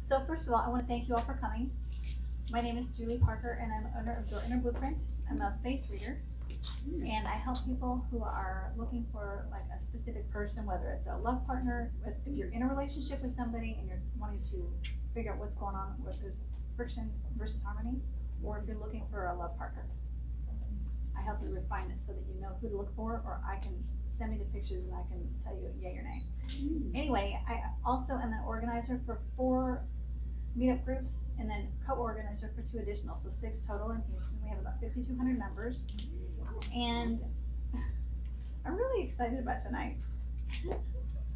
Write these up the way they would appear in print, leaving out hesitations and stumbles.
So first of all, I want to thank you all for coming. My name is Julie Parker, and I'm owner of Door Inner Blueprint. I'm a face reader, and I help people who are looking for like a specific person, whether it's a love partner, if you're in a relationship with somebody and you're wanting to figure out what's going on, where there's friction versus harmony, or if you're looking for a love partner. I help you refine it so that you know who to look for, or I can send me the pictures and I can tell you yay or nay. Anyway, I also am an organizer for 4 meetup groups and then co-organizer for 2 additional, so 6 total in Houston. We have about 5,200 members, and I'm really excited about tonight.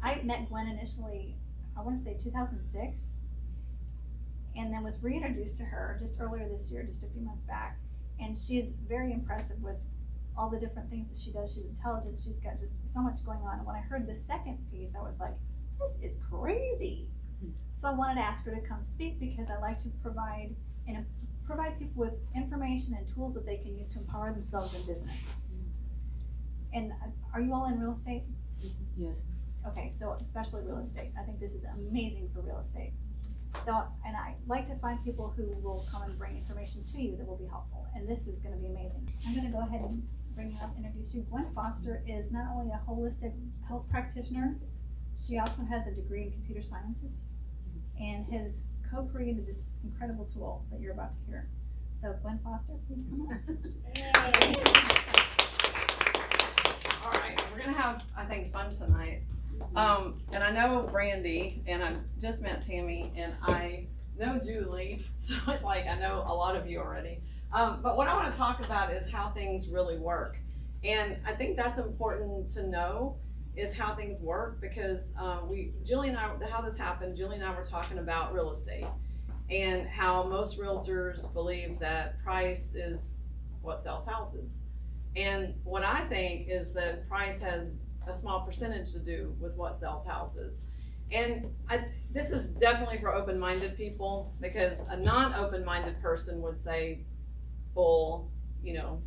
I met Gwen initially, I want to say 2006, and then was reintroduced to her just earlier this year, just a few months back, and she's very impressive with all the different things that she does. She's intelligent, she's got just so much going on, and when I heard the second piece, I was like, this is crazy. So I wanted to ask her to come speak because I like to provide people with information and tools that they can use to empower themselves in business. And are you all in real estate? Yes. Okay, so especially real estate. I think this is amazing for real estate. So, and I like to find people who will come and bring information to you that will be helpful. And this is gonna be amazing. I'm gonna go ahead and bring you up, introduce you. Gwen Foster is not only a holistic health practitioner, she also has a degree in computer sciences and has co-created this incredible tool that you're about to hear. So Gwen Foster, please come on. All right, we're gonna have, I think, fun tonight. And I know Brandy, and I just met Tammy, and I know Julie, so it's like I know a lot of you already. But what I want to talk about is how things really work. And I think that's important to know, is how things work, because Julie and I, how this happened, Julie and I were talking about real estate and how most realtors believe that price is what sells houses. And what I think is that price has a small percentage to do with what sells houses. And this is definitely for open-minded people, because a non-open-minded person would say, bull,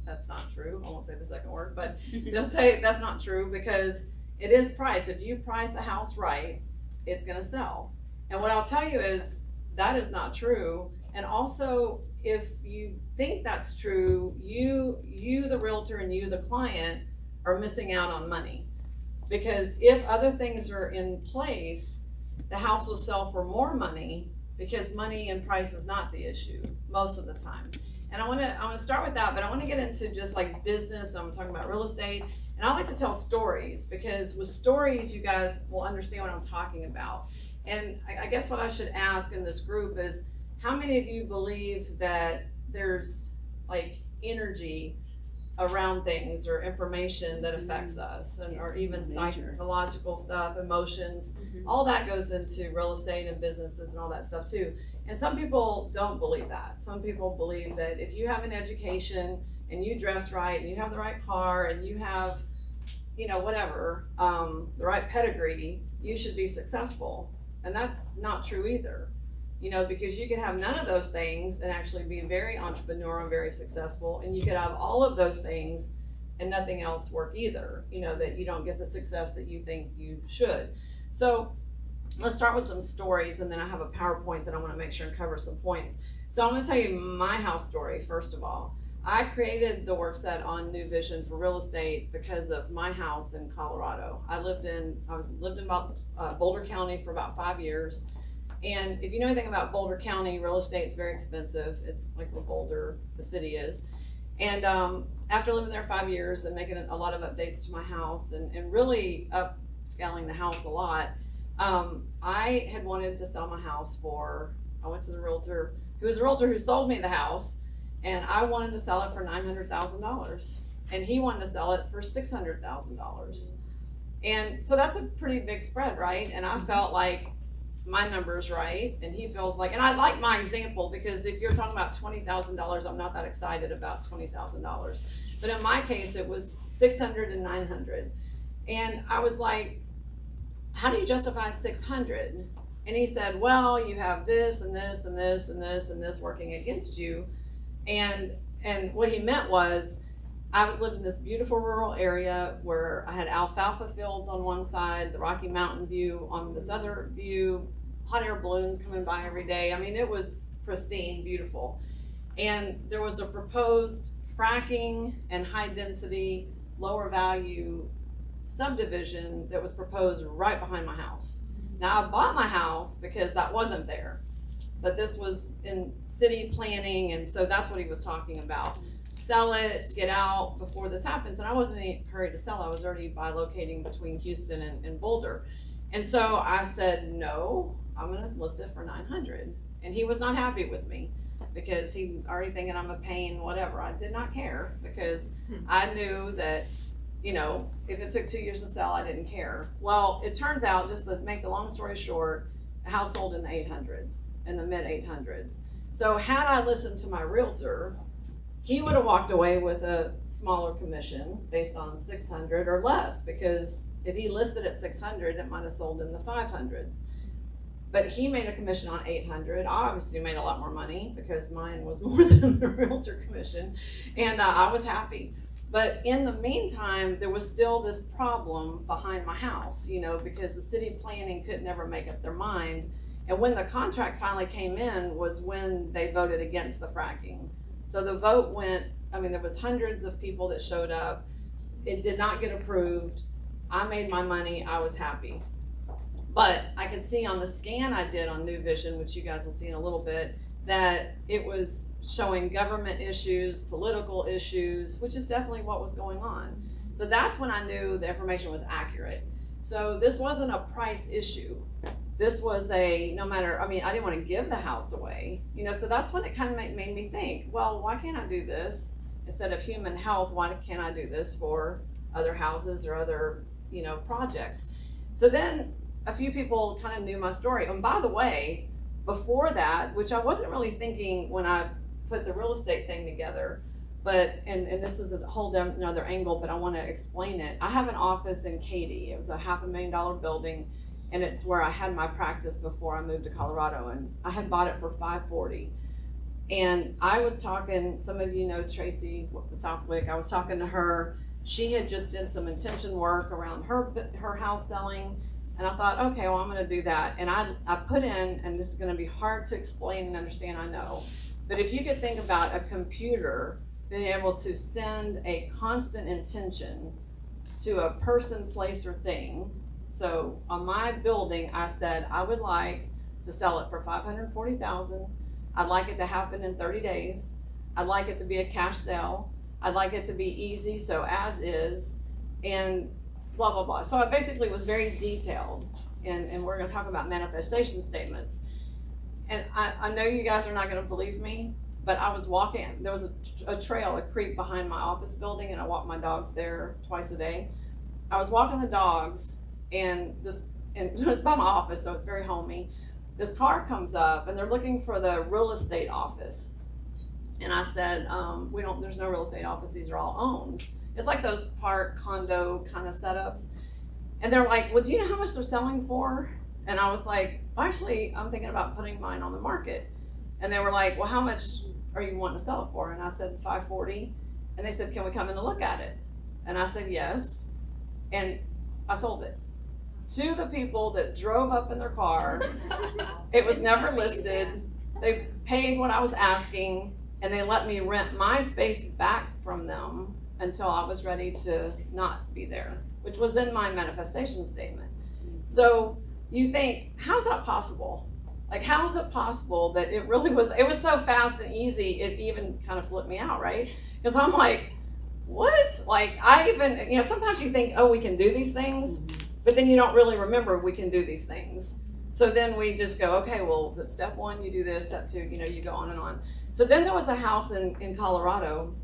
that's not true. I won't say the second word, but they'll say that's not true, because it is price. If you price a house right, it's gonna sell. And what I'll tell you is that is not true. And also, if you think that's true, you the realtor and you the client are missing out on money. Because if other things are in place, the house will sell for more money, because money and price is not the issue most of the time. And I want to start with that, but I want to get into just like business, and I'm talking about real estate. And I like to tell stories, because with stories, you guys will understand what I'm talking about. And I guess what I should ask in this group is, how many of you believe that there's like energy around things or information that affects us, and or even psychological stuff, emotions, all that goes into real estate and businesses and all that stuff too. And some people don't believe that. Some people believe that if you have an education and you dress right and you have the right car and you have, whatever, the right pedigree, you should be successful. And that's not true either. Because you can have none of those things and actually be very entrepreneurial, very successful, and you could have all of those things and nothing else work either, that you don't get the success that you think you should. So let's start with some stories, and then I have a PowerPoint that I want to make sure and cover some points. So I'm going to tell you my house story, first of all. I created the work set on New Vision for real estate because of my house in Colorado. I lived in about Boulder County for about 5 years. And if you know anything about Boulder County, real estate is very expensive. It's like where Boulder, the city, is. And after living there 5 years and making a lot of updates to my house and really upscaling the house a lot, I had wanted to sell my house I went to the realtor, who was a realtor who sold me the house, and I wanted to sell it for $900,000. And he wanted to sell it for $600,000. And so that's a pretty big spread, right? And I felt like my number's right, and he feels like, and I like my example, because if you're talking about $20,000, I'm not that excited about $20,000. But in my case, it was 600 and 900. And I was like, how do you justify 600? And he said, well, you have this and this and this and this and this working against you. And what he meant was, I lived in this beautiful rural area where I had alfalfa fields on one side, the Rocky Mountain view on this other view, hot air balloons coming by every day. I mean, it was pristine, beautiful. And there was a proposed fracking and high density, lower value subdivision that was proposed right behind my house. Now I bought my house because that wasn't there, but this was in city planning, and so that's what he was talking about. Sell it, get out before this happens. And I wasn't in any hurry to sell. I was already bilocating between Houston and Boulder. And so I said, no, I'm gonna list it for 900. And he was not happy with me because he was already thinking I'm a pain, whatever. I did not care because I knew that, you know, if it took 2 years to sell, I didn't care. Well, it turns out, just to make the long story short, a house sold in the 800s, in the mid 800s. So had I listened to my realtor, he would have walked away with a smaller commission based on 600 or less, because if he listed at 600, it might have sold in the 500s. But he made a commission on 800. I obviously made a lot more money because mine was more than the realtor commission, and I was happy. But in the meantime, there was still this problem behind my house, you know, because the city planning could never make up their mind. And when the contract finally came in was when they voted against the fracking. So the vote went, I mean, there was hundreds of people that showed up. It did not get approved. I made my money, I was happy. But I could see on the scan I did on New Vision, which you guys will see in a little bit, that it was showing government issues, political issues, which is definitely what was going on. So that's when I knew the information was accurate. So this wasn't a price issue. This was a, no matter, I mean, I didn't want to give the house away, you know, so that's when it kind of made me think, well, why can't I do this? Instead of human health, why can't I do this for other houses or other, you know, projects? So then a few people kind of knew my story. And by the way, before that, which I wasn't really thinking when I put the real estate thing together, but, and this is a whole another angle, but I want to explain it. I have an office in Katy. It was a $500,000 building, and it's where I had my practice before I moved to Colorado, and I had bought it for $540. And I was talking, some of you know Tracy Southwick, I was talking to her. She had just did some intention work around her house selling, and I thought, okay, well, I'm gonna do that. And I put in, and this is gonna be hard to explain and understand, I know, but if you could think about a computer being able to send a constant intention to a person, place, or thing. So on my building, I said, I would like to sell it for $540,000. I'd like it to happen in 30 days. I'd like it to be a cash sale. I'd like it to be easy, so as is, and blah, blah, blah. So I basically was very detailed, and we're gonna talk about manifestation statements. And I know you guys are not gonna believe me, but I was walking, there was a trail, a creek behind my office building, and I walk my dogs there twice a day. I was walking the dogs, and it's by my office, so it's very homey. This car comes up, and they're looking for the real estate office. And I said, there's no real estate office, these are all owned. It's like those park condo kind of setups. And they're like, well, do you know how much they're selling for? And I was like, well, actually, I'm thinking about putting mine on the market. And they were like, well, how much are you wanting to sell it for? And I said, $540. And they said, can we come in and look at it? And I said, yes. And I sold it to the people that drove up in their car. It was never listed. They paid what I was asking, and they let me rent my space back from them until I was ready to not be there, which was in my manifestation statement. So you think, how's that possible? Like, how is it possible that it was so fast and easy, it even kind of flipped me out, right? Because I'm like, what? Like, sometimes you think, oh, we can do these things, but then you don't really remember we can do these things. So then we just go, okay, well, step one, you do this, step two, you go on and on. So then there was a house in Colorado,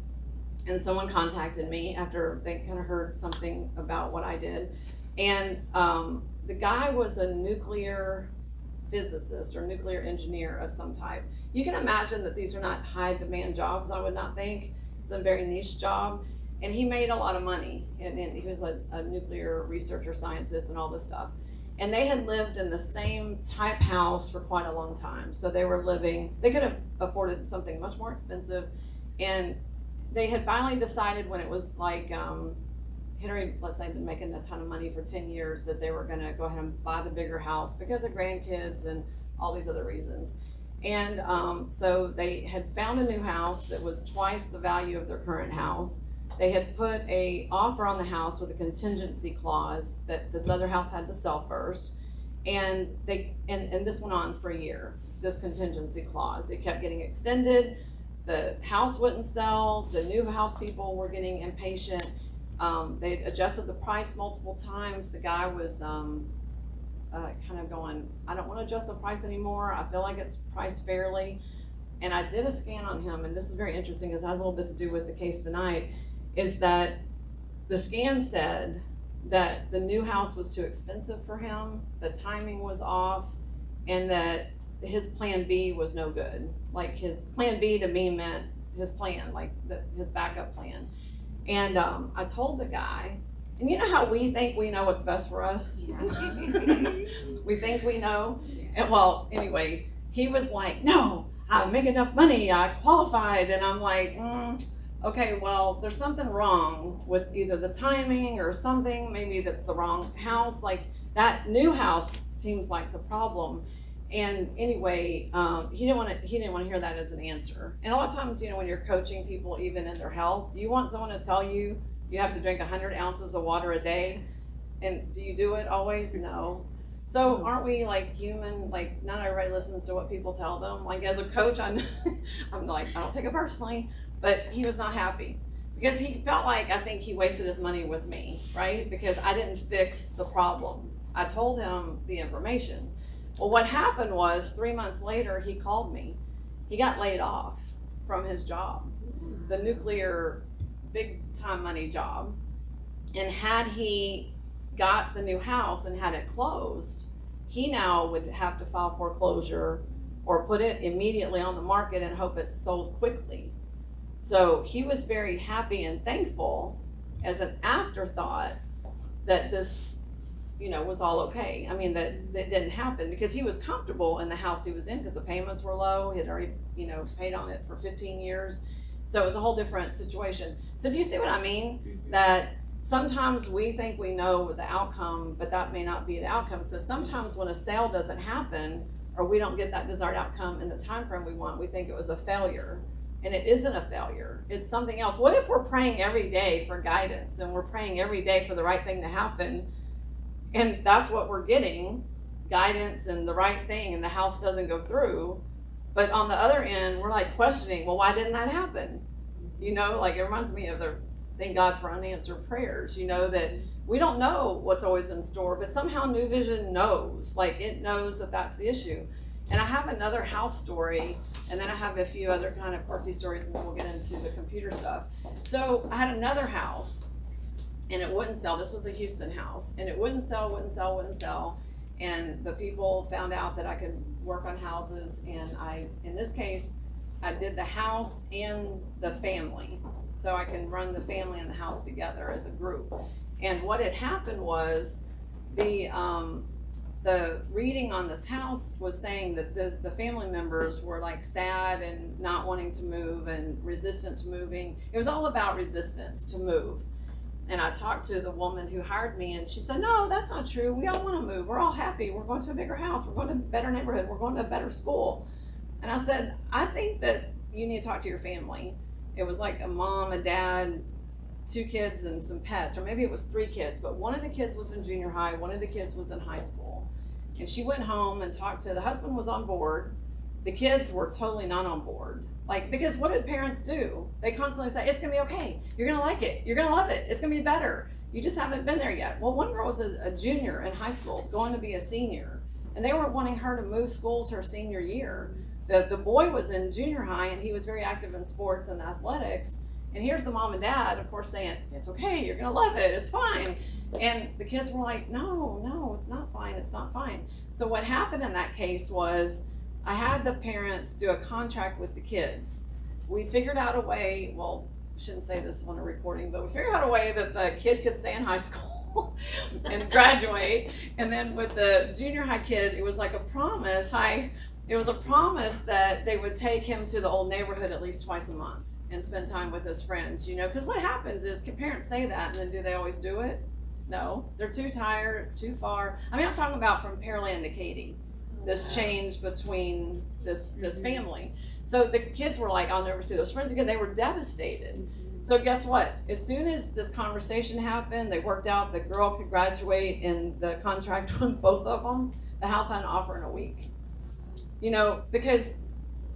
and someone contacted me after they kind of heard something about what I did. And the guy was a nuclear physicist or nuclear engineer of some type. You can imagine that these are not high demand jobs, I would not think. It's a very niche job. And he made a lot of money. And he was a nuclear researcher, scientist, and all this stuff. And they had lived in the same type house for quite a long time. So they could have afforded something much more expensive. And they had finally decided when it was like, Henry, let's say, been making a ton of money for 10 years, that they were gonna go ahead and buy the bigger house because of grandkids and all these other reasons. And so they had found a new house that was twice the value of their current house. They had put a offer on the house with a contingency clause that this other house had to sell first. And this went on for a year, this contingency clause. It kept getting extended. The house wouldn't sell. The new house people were getting impatient. They adjusted the price multiple times. The guy was kind of going, I don't want to adjust the price anymore. I feel like it's priced fairly. And I did a scan on him, and this is very interesting because it has a little bit to do with the case tonight, is that the scan said that the new house was too expensive for him, the timing was off, and that his plan B was no good. Like his plan B to me meant his plan, like his backup plan. And I told the guy, and you know how we think we know what's best for us? Yeah. We think we know. And well, anyway, he was like, no, I make enough money, I qualified. And I'm like, okay, well, there's something wrong with either the timing or something, maybe that's the wrong house. Like that new house seems like the problem. And anyway, he didn't want to hear that as an answer. And a lot of times, when you're coaching people, even in their health, you want someone to tell you you have to drink 100 ounces of water a day. And do you do it always? No. So aren't we like human? Like not everybody listens to what people tell them. Like as a coach, I'm like, I don't take it personally, but he was not happy because he felt like, I think he wasted his money with me, right? Because I didn't fix the problem. I told him the information. Well, what happened was 3 months later, he called me. He got laid off from his job, the nuclear big time money job. And had he got the new house and had it closed, he now would have to file foreclosure or put it immediately on the market and hope it's sold quickly. So he was very happy and thankful as an afterthought that this was all okay. I mean, that didn't happen because he was comfortable in the house he was in because the payments were low. He had already, paid on it for 15 years. So it was a whole different situation. So do you see what I mean? That sometimes we think we know the outcome, but that may not be the outcome. So sometimes when a sale doesn't happen or we don't get that desired outcome in the time frame we want, we think it was a failure. And it isn't a failure. It's something else. What if we're praying every day for guidance and we're praying every day for the right thing to happen? And that's what we're getting, guidance and the right thing, and the house doesn't go through. But on the other end, we're like questioning, well, why didn't that happen? Like it reminds me of the thank God for unanswered prayers, that we don't know what's always in store, but somehow New Vision knows, like it knows that that's the issue. And I have another house story, and then I have a few other kind of quirky stories, and then we'll get into the computer stuff. So I had another house, and it wouldn't sell. This was a Houston house, and it wouldn't sell. And the people found out that I could work on houses, and in this case, I did the house and the family. So I can run the family and the house together as a group. And what had happened was the reading on this house was saying that the family members were like sad and not wanting to move and resistant to moving. It was all about resistance to move. And I talked to the woman who hired me, and she said, no, that's not true. We all want to move. We're all happy. We're going to a bigger house. We're going to a better neighborhood. We're going to a better school. And I said, I think that you need to talk to your family. It was like a mom, a dad, 2 kids, and some pets, or maybe it was 3 kids, but one of the kids was in junior high, one of the kids was in high school. And she went home and talked to, the husband was on board. The kids were totally not on board. Because what did parents do? They constantly say, it's gonna be okay. You're gonna like it. You're gonna love it. It's gonna be better. You just haven't been there yet. Well, one girl was a junior in high school, going to be a senior. And they were wanting her to move schools her senior year. The boy was in junior high, and he was very active in sports and athletics. And here's the mom and dad, of course, saying, it's okay. You're gonna love it. It's fine. And the kids were like, no, it's not fine. It's not fine. So what happened in that case was, I had the parents do a contract with the kids. We figured out a way, well, I shouldn't say this on a recording, but we figured out a way that the kid could stay in high school and graduate. And then with the junior high kid, it was like a promise. It was a promise that they would take him to the old neighborhood at least twice a month. and spend time with his friends, you know, because what happens is, can parents say that and then do they always do it? No, they're too tired, it's too far. I mean, I'm talking about from Pearland to Katy, this change between this family. So the kids were like, I'll never see those friends again. They were devastated. So guess what? As soon as this conversation happened, they worked out the girl could graduate and the contract with both of them, the house had an offer in a week. You know, because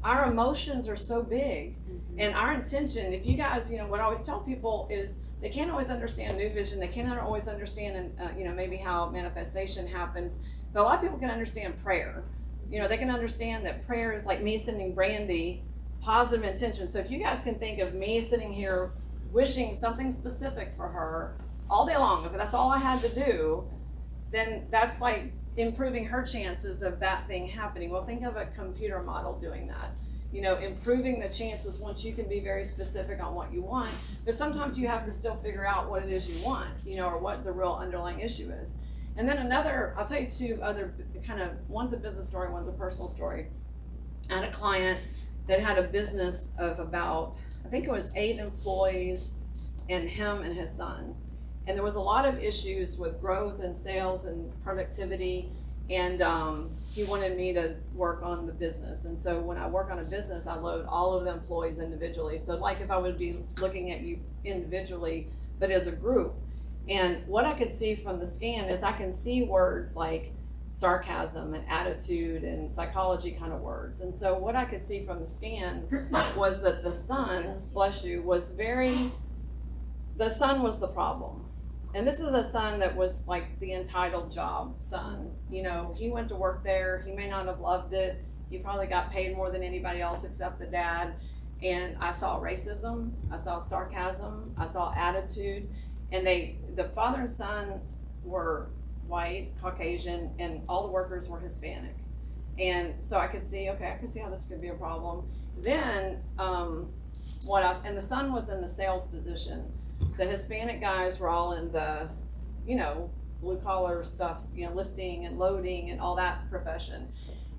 our emotions are so big and our intention, if you guys, you know, what I always tell people is they can't always understand new vision. They cannot always understand, you know, maybe how manifestation happens. But a lot of people can understand prayer. You know, they can understand that prayer is like me sending Brandy positive intention. So if you guys can think of me sitting here wishing something specific for her all day long, if that's all I had to do, then that's like improving her chances of that thing happening. Well, think of a computer model doing that. You know, improving the chances once you can be very specific on what you want. But sometimes you have to still figure out what it is you want, you know, or what the real underlying issue is. And then another, I'll tell you two other kind of, one's a business story, one's a personal story. I had a client that had a business of about, I think it was 8 employees and him and his son. And there was a lot of issues with growth and sales and productivity. And he wanted me to work on the business. And so when I work on a business, I load all of the employees individually. So like if I would be looking at you individually, but as a group. And what I could see from the scan is I can see words like sarcasm and attitude and psychology kind of words. And so what I could see from the scan was that the son, bless you, the son was the problem. And this is a son that was like the entitled job son. You know, he went to work there. He may not have loved it. He probably got paid more than anybody else except the dad. And I saw racism. I saw sarcasm. I saw attitude. And the father and son were white, Caucasian, and all the workers were Hispanic. And so I could see, okay, I could see how this could be a problem. Then and the son was in the sales position. The Hispanic guys were all in the, you know, blue collar stuff, you know, lifting and loading and all that profession.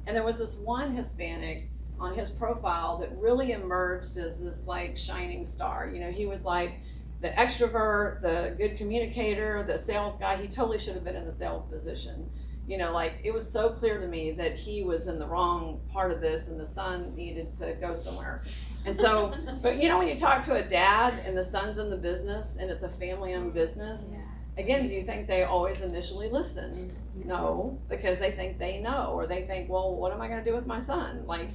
And there was this one Hispanic on his profile that really emerged as this like shining star. You know, he was like the extrovert, the good communicator, the sales guy. He totally should have been in the sales position. You know, like it was so clear to me that he was in the wrong part of this and the son needed to go somewhere. And so, but you know, when you talk to a dad and the son's in the business and it's a family-owned business, again, do you think they always initially listen? No, because they think they know, or they think, well, what am I going to do with my son? Like,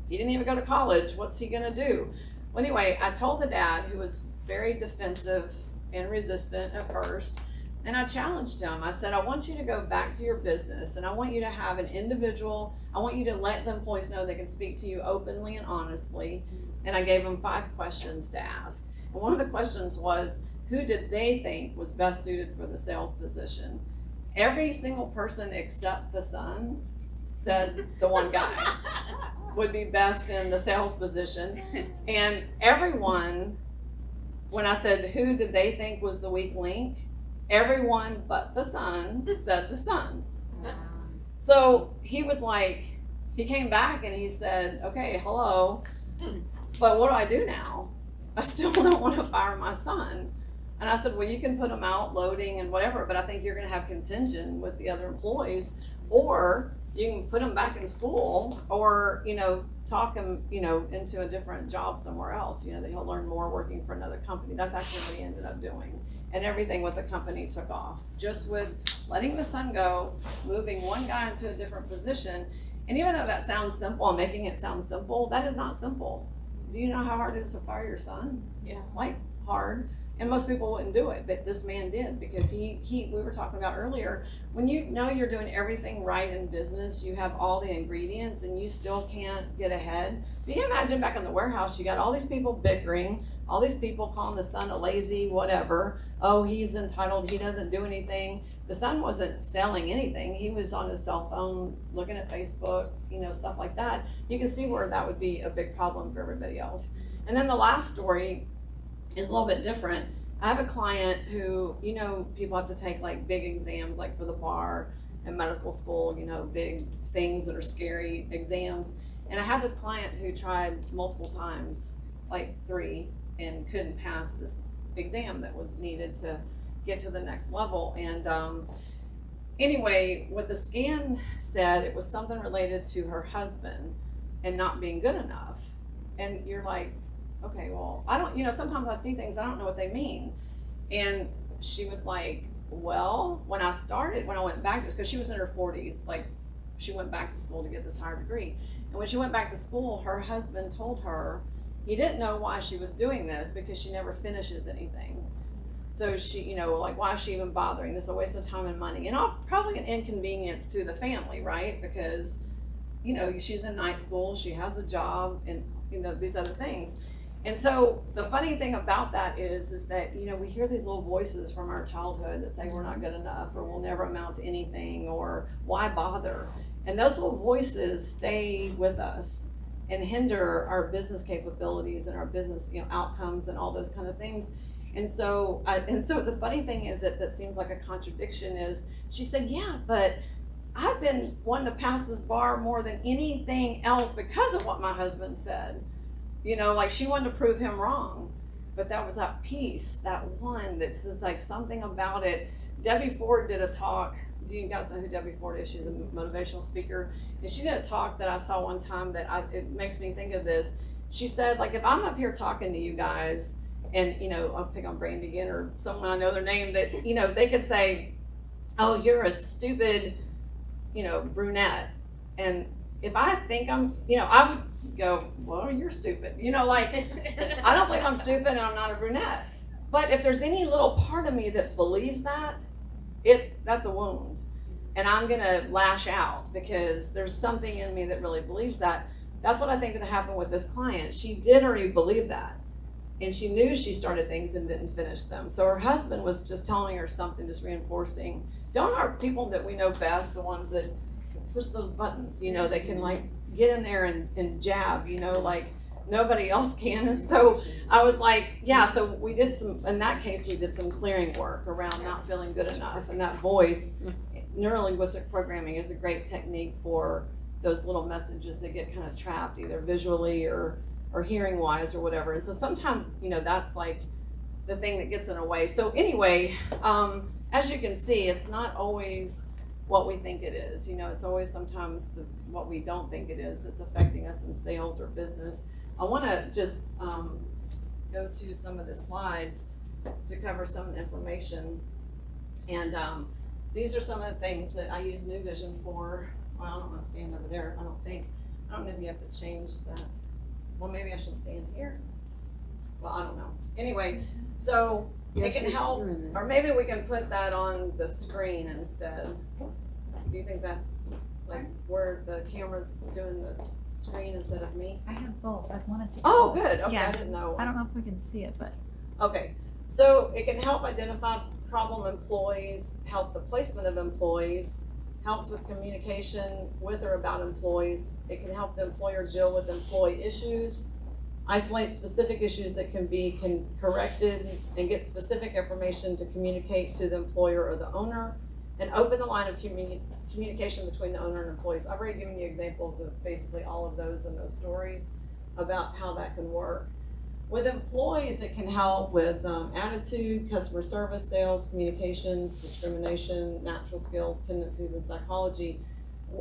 he didn't even go to college. What's he going to do? Well, anyway, I told the dad, who was very defensive and resistant at first, and I challenged him. I said, I want you to go back to your business and I want you to have an individual, I want you to let the employees know they can speak to you openly and honestly. And I gave them 5 questions to ask. And one of the questions was, who did they think was best suited for the sales position? Every single person except the son said the one guy would be best in the sales position. And everyone, when I said, who did they think was the weak link? Everyone but the son said the son. So he was like, he came back and he said, okay, hello, but what do I do now? I still don't want to fire my son. And I said, well, you can put him out loading and whatever, but I think you're going to have contention with the other employees, or you can put him back in school, or, you know, talk him, you know, into a different job somewhere else, you know, that he'll learn more working for another company. That's actually what he ended up doing. And everything with the company took off, just with letting the son go, moving one guy into a different position. And even though that sounds simple, I'm making it sound simple, that is not simple. Do you know how hard it is to fire your son? Yeah. Like, hard. And most people wouldn't do it, but this man did, because we were talking about earlier, when you know you're doing everything right in business, you have all the ingredients and you still can't get ahead. But you can imagine back in the warehouse, you got all these people bickering, all these people calling the son a lazy whatever. Oh, he's entitled, he doesn't do anything. The son wasn't selling anything. He was on his cell phone, looking at Facebook, you know, stuff like that. You can see where that would be a big problem for everybody else. And then the last story is a little bit different. I have a client who, you know, people have to take like big exams, like for the bar and medical school, you know, big things that are scary exams. And I had this client who tried multiple times like 3 and couldn't pass this exam that was needed to get to the next level. And anyway, what the scan said, it was something related to her husband and not being good enough. And you're like, okay, well, I don't, sometimes I see things, I don't know what they mean. And she was like, well, when I went back, because she was in her 40s, like she went back to school to get this higher degree. And when she went back to school, her husband told her he didn't know why she was doing this because she never finishes anything. So she, like, why is she even bothering? This is a waste of time and money. And probably an inconvenience to the family, right? Because, she's in night school, she has a job, and, these other things. And so the funny thing about that is that, we hear these little voices from our childhood that say we're not good enough, or we'll never amount to anything, or why bother? And those little voices stay with us and hinder our business capabilities and our business, outcomes and all those kind of things. And so the funny thing is that seems like a contradiction is, she said, yeah, but I've been wanting to pass this bar more than anything else because of what my husband said. Like she wanted to prove him wrong. But that was that piece, that one that says like something about it. Debbie Ford did a talk. Do you guys know who Debbie Ford is? She's a motivational speaker. And she did a talk that I saw one time that it makes me think of this. She said, like, if I'm up here talking to you guys, and, I'll pick on Brandy again, or someone I know their name, that, they could say, oh, you're a stupid, brunette. And if I think I'm, I would go, well, you're stupid. Like, I don't think I'm stupid and I'm not a brunette. But if there's any little part of me that believes that, that's a wound. And I'm gonna lash out because there's something in me that really believes that. That's what I think that happened with this client. She did already believe that. And she knew she started things and didn't finish them. So her husband was just telling her something, just reinforcing. Don't our people that we know best, the ones that push those buttons, they can like get in there and jab, like nobody else can. And so I was like, yeah, so we did in that case, we did some clearing work around not feeling good enough. And that voice, neurolinguistic programming is a great technique for those little messages that get kind of trapped either visually or hearing wise or whatever. And so sometimes, that's like the thing that gets in the way. So anyway, as you can see, it's not always what we think it is. It's always sometimes what we don't think it is that's affecting us in sales or business. I want to just go to some of the slides to cover some of the information. And these are some of the things that I use New Vision for. Well, I don't want to stand over there, I don't think. I don't know if you have to change that. Well, maybe I should stand here. Well, I don't know. Anyway, so it can help, or maybe we can put that on the screen instead. Do you think that's like where the camera's doing the screen instead of me? I have both. I've wanted to. Oh, good. Okay, Yeah. I didn't know. I don't know if we can see it, but. Okay, so it can help identify problem employees, help the placement of employees, helps with communication with or about employees. It can help the employer deal with employee issues, isolate specific issues that can be corrected, and get specific information to communicate to the employer or the owner, and open the line of communication between the owner and employees. I've already given you examples of basically all of those in those stories about how that can work. With employees, it can help with attitude, customer service, sales, communications, discrimination, natural skills, tendencies, and psychology.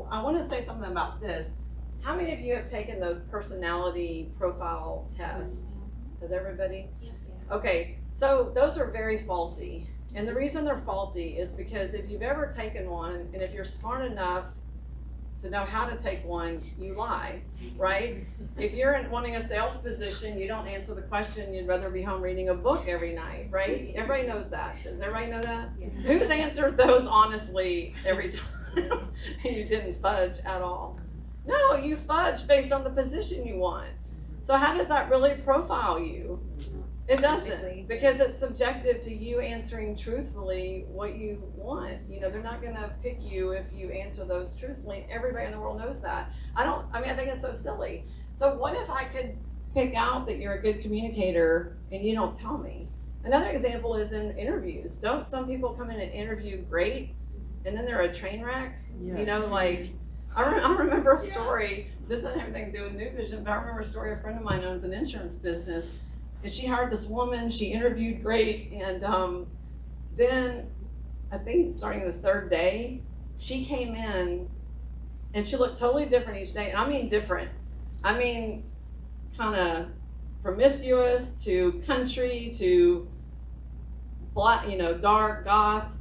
I want to say something about this. How many of you have taken those personality profile tests? Has everybody? Yeah. Okay, so those are very faulty. And the reason they're faulty is because if you've ever taken one, and if you're smart enough to know how to take one, you lie, right? If you're wanting a sales position, you don't answer the question, you'd rather be home reading a book every night, right? Everybody knows that. Does everybody know that? Yeah. Who's answered those honestly every time and you didn't fudge at all? No, you fudge based on the position you want. So how does that really profile you? It doesn't, because it's subjective to you answering truthfully what you want. They're not gonna pick you if you answer those truthfully. Everybody in the world knows that. I think it's so silly. So what if I could pick out that you're a good communicator and you don't tell me? Another example is in interviews. Don't some people come in and interview great and then they're a train wreck? Yes. I remember a story, this doesn't have anything to do with New Vision, but I remember a story, a friend of mine owns an insurance business, and she hired this woman, she interviewed great, and then I think starting the third day, she came in and she looked totally different each day, and I mean different. I mean kind of promiscuous to country to black, dark, goth,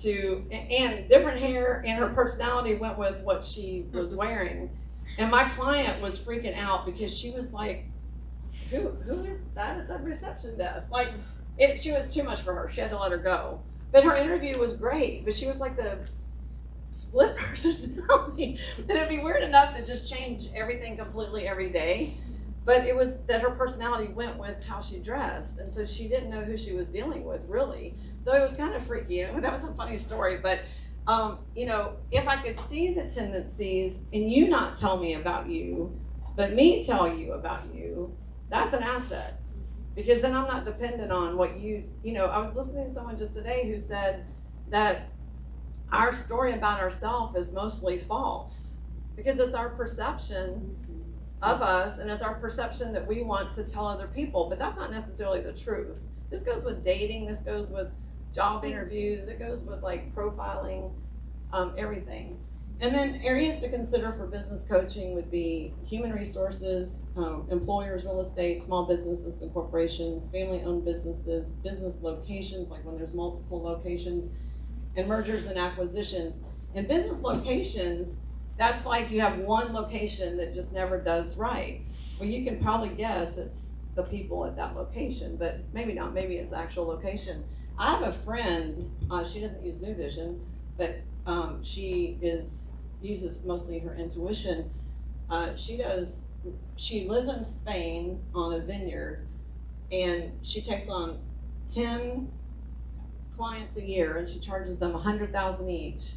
and different hair, and her personality went with what she was wearing. And my client was freaking out because she was like, who is that at the reception desk? Like, she was too much for her. She had to let her go. But her interview was great, but she was like the split personality. And it'd be weird enough to just change everything completely every day. But it was that her personality went with how she dressed. And so she didn't know who she was dealing with, really. So it was kind of freaky. That was a funny story. But, if I could see the tendencies and you not tell me about you, but me tell you about you, that's an asset. Because then I'm not dependent on what I was listening to someone just today who said that our story about ourselves is mostly false. Because it's our perception of us, and it's our perception that we want to tell other people, but that's not necessarily the truth. This goes with dating, this goes with job interviews, it goes with like profiling, everything. And then areas to consider for business coaching would be human resources, employers, real estate, small businesses and corporations, family-owned businesses, business locations, like when there's multiple locations, and mergers and acquisitions. And business locations, that's like you have one location that just never does right. Well, you can probably guess it's the people at that location, but maybe not. Maybe it's the actual location. I have a friend, she doesn't use New Vision, but she uses mostly her intuition. She lives in Spain on a vineyard, and she takes on 10 clients a year, and she charges them $100,000 each.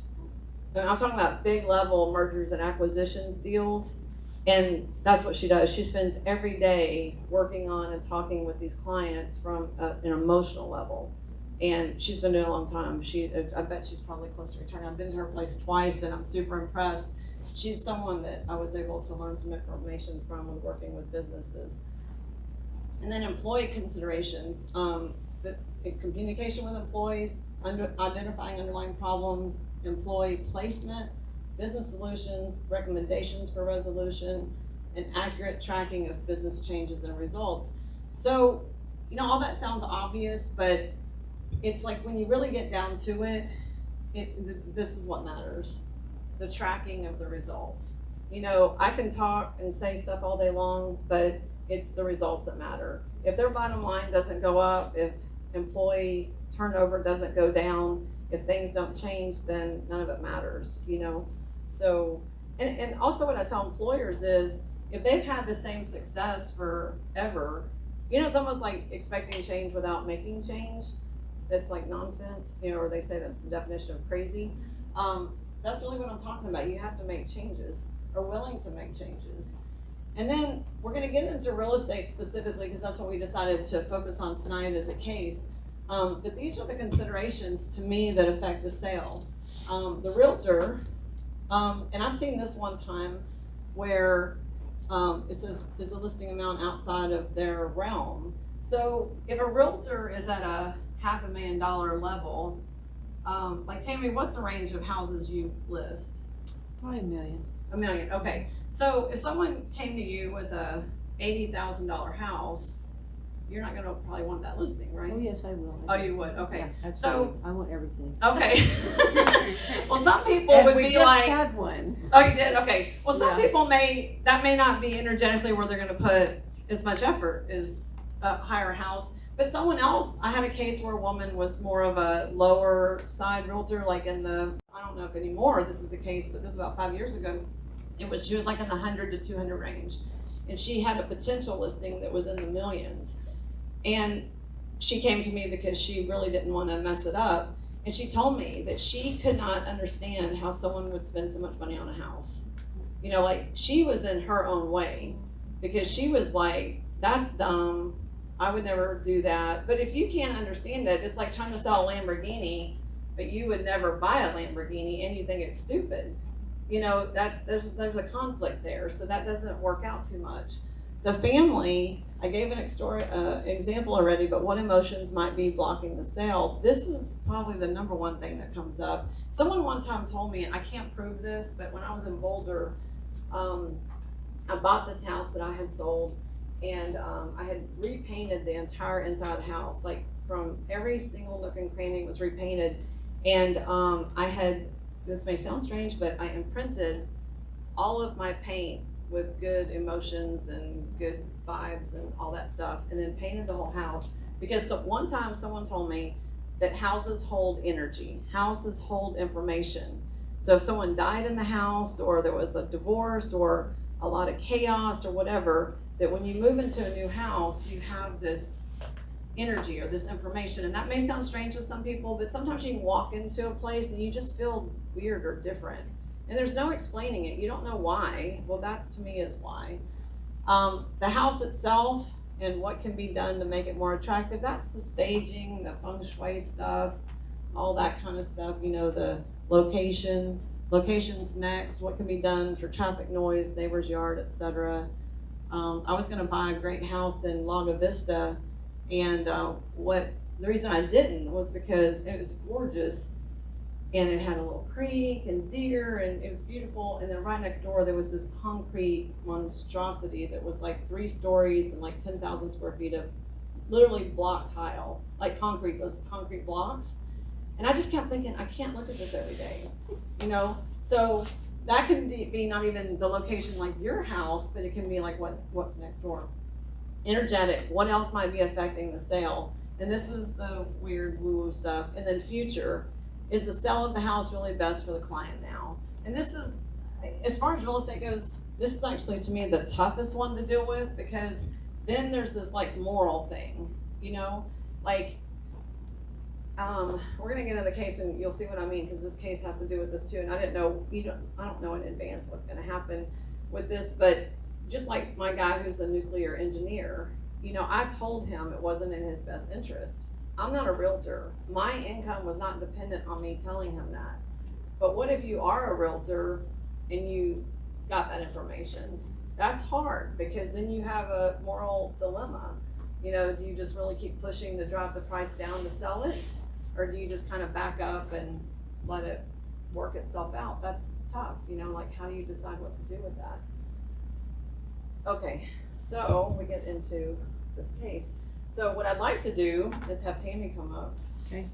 And I'm talking about big level mergers and acquisitions deals, and that's what she does. She spends every day working on and talking with these clients from an emotional level. And she's been doing it a long time. I bet she's probably close to retirement. I've been to her place twice, and I'm super impressed. She's someone that I was able to learn some information from when working with businesses. And then employee considerations, communication with employees, identifying underlying problems, employee placement, business solutions, recommendations for resolution, and accurate tracking of business changes and results. So, all that sounds obvious, but it's like when you really get down to it, this is what matters. The tracking of the results. I can talk and say stuff all day long, but it's the results that matter. If their bottom line doesn't go up, if employee turnover doesn't go down, if things don't change, then none of it matters, So, and also what I tell employers is, if they've had the same success forever, it's almost like expecting change without making change. That's like nonsense, or they say that's the definition of crazy. That's really what I'm talking about. You have to make changes, or willing to make changes. And then we're going to get into real estate specifically, because that's what we decided to focus on tonight as a case. But these are the considerations to me that affect a sale. The realtor, and I've seen this one time where it says, is the listing amount outside of their realm? So if a realtor is at a $500,000 level, like Tammy, what's the range of houses you list? Probably $1 million. $1 million, okay. So if someone came to you with a $80,000 house, you're not gonna probably want that listing, right? Oh, yes, I will. Oh, you would, okay. Yeah, absolutely. I want everything. Okay. Well, some people And would we be just like, had one. oh, you did, okay. Well, some Yeah. people that may not be energetically where they're gonna put as much effort as a higher house. But someone else, I had a case where a woman was more of a lower side realtor, like I don't know if anymore this is the case, but this was about 5 years ago. She was like in the 100 to 200 range. And she had a potential listing that was in the millions. And she came to me because she really didn't want to mess it up. And she told me that she could not understand how someone would spend so much money on a house. Like she was in her own way, because she was like, that's dumb. I would never do that. But if you can't understand it, it's like trying to sell a Lamborghini, but you would never buy a Lamborghini and you think it's stupid. you know, that there's a conflict there, so that doesn't work out too much. The family, I gave an example already, but what emotions might be blocking the sale? This is probably the number one thing that comes up. Someone one time told me, and I can't prove this, but when I was in Boulder, I bought this house that I had sold, and I had repainted the entire inside of the house, like from every single nook and cranny was repainted. And I had, this may sound strange, but I imprinted all of my paint with good emotions and good vibes and all that stuff, and then painted the whole house. Because the one time someone told me that houses hold energy, houses hold information. So if someone died in the house, or there was a divorce, or a lot of chaos, or whatever, that when you move into a new house, you have this energy or this information. And that may sound strange to some people, but sometimes you can walk into a place and you just feel weird or different. And there's no explaining it. You don't know why. Well, that's, to me, is why. The house itself and what can be done to make it more attractive, that's the staging, the feng shui stuff, all that kind of stuff, you know, the locations next, what can be done for traffic noise, neighbor's yard, etc. I was gonna buy a great house in Lago Vista, and the reason I didn't was because it was gorgeous, and it had a little creek and deer, and it was beautiful. And then right next door there was this concrete monstrosity that was like 3 stories and like 10,000 square feet of literally block tile, like concrete, those concrete blocks. And I just kept thinking, I can't look at this every day, you know? So that can be not even the location like your house, but it can be like what's next door. Energetic, what else might be affecting the sale? And this is the weird woo-woo stuff. And then future, is the sale of the house really best for the client now? And this is, as far as real estate goes, this is actually, to me, the toughest one to deal with, because then there's this like moral thing, you know? Like, we're gonna get into the case and you'll see what I mean, because this case has to do with this too. And I don't know in advance what's gonna happen with this, but just like my guy who's a nuclear engineer, you know, I told him it wasn't in his best interest. I'm not a realtor. My income was not dependent on me telling him that. But what if you are a realtor and you got that information? That's hard, because then you have a moral dilemma. You know, do you just really keep pushing to drop the price down to sell it? Or do you just kind of back up and let it work itself out? That's tough, you know, like how do you decide what to do with that? Okay, so we get into this case. So what I'd like to do is have Tammy come up. Okay.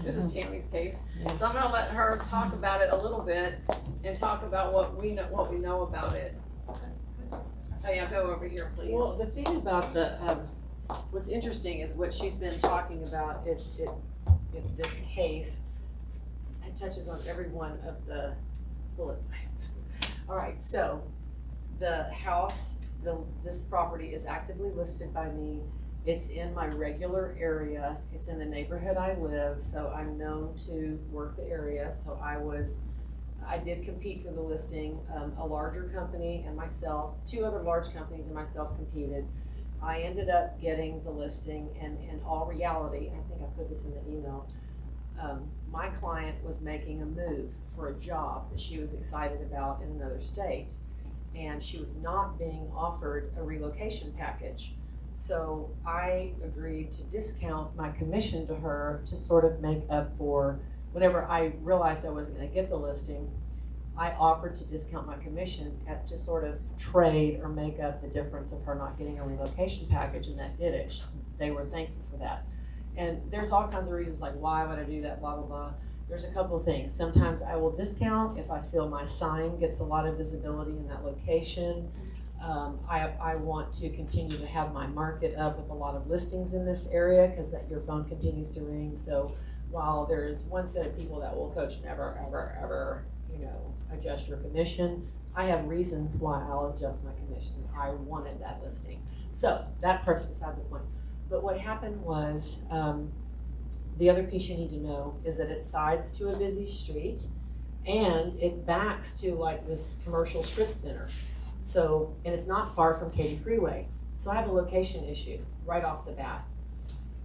This is Tammy's case. Yeah. So I'm gonna let her talk about it a little bit and talk about what we know about it. Oh yeah, go over here, please. Well, the thing about the, what's interesting is what she's been talking about is in this case, it touches on every one of the bullet points. All right, so the house, this property is actively listed by me. It's in my regular area. It's in the neighborhood I live, so I'm known to work the area. So I did compete for the listing. A larger company and myself, 2 other large companies and myself competed. I ended up getting the listing, and in all reality, and I think I put this in the email, my client was making a move for a job that she was excited about in another state, and she was not being offered a relocation package. So I agreed to discount my commission to her to sort of make up for whenever I realized I wasn't gonna get the listing. I offered to discount my commission to sort of trade or make up the difference of her not getting a relocation package, and that did it. They were thankful for that. And there's all kinds of reasons, like why would I do that, blah, blah, blah. There's a couple of things. Sometimes I will discount if I feel my sign gets a lot of visibility in that location. I want to continue to have my market up with a lot of listings in this area, because that your phone continues to ring. So while there's one set of people that will coach never, ever, ever, adjust your commission, I have reasons why I'll adjust my commission. I wanted that listing. So that part's beside the point. But what happened was, the other piece you need to know is that it sides to a busy street, and it backs to like this commercial strip center. So, and it's not far from Katy Freeway. So I have a location issue right off the bat.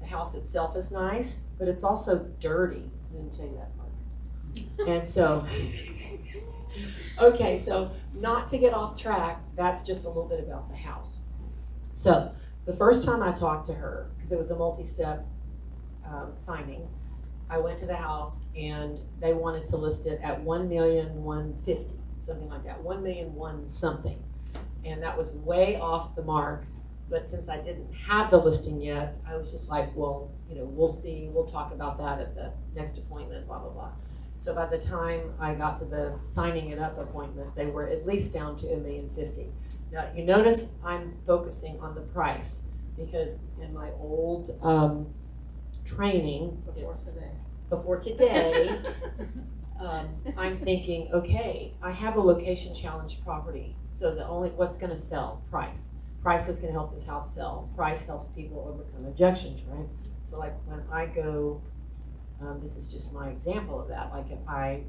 The house itself is nice, but it's also dirty. I didn't tell you that part. And so, Okay, so not to get off track, that's just a little bit about the house. So the first time I talked to her, because it was a multi-step signing, I went to the house and they wanted to list it at 1,150,000, something like that, 1,000,001 something. And that was way off the mark. But since I didn't have the listing yet, I was just like, well, we'll see, we'll talk about that at the next appointment, blah, blah, blah. So by the time I got to the signing it up appointment, they were at least down to 1,050,000. Now, you notice I'm focusing on the price because in my old training, before today, I'm thinking, okay, I have a location challenged property. So what's gonna sell? Price. Price is gonna help this house sell. Price helps people overcome objections, right? So like when I go, this is just my example of that. Like if I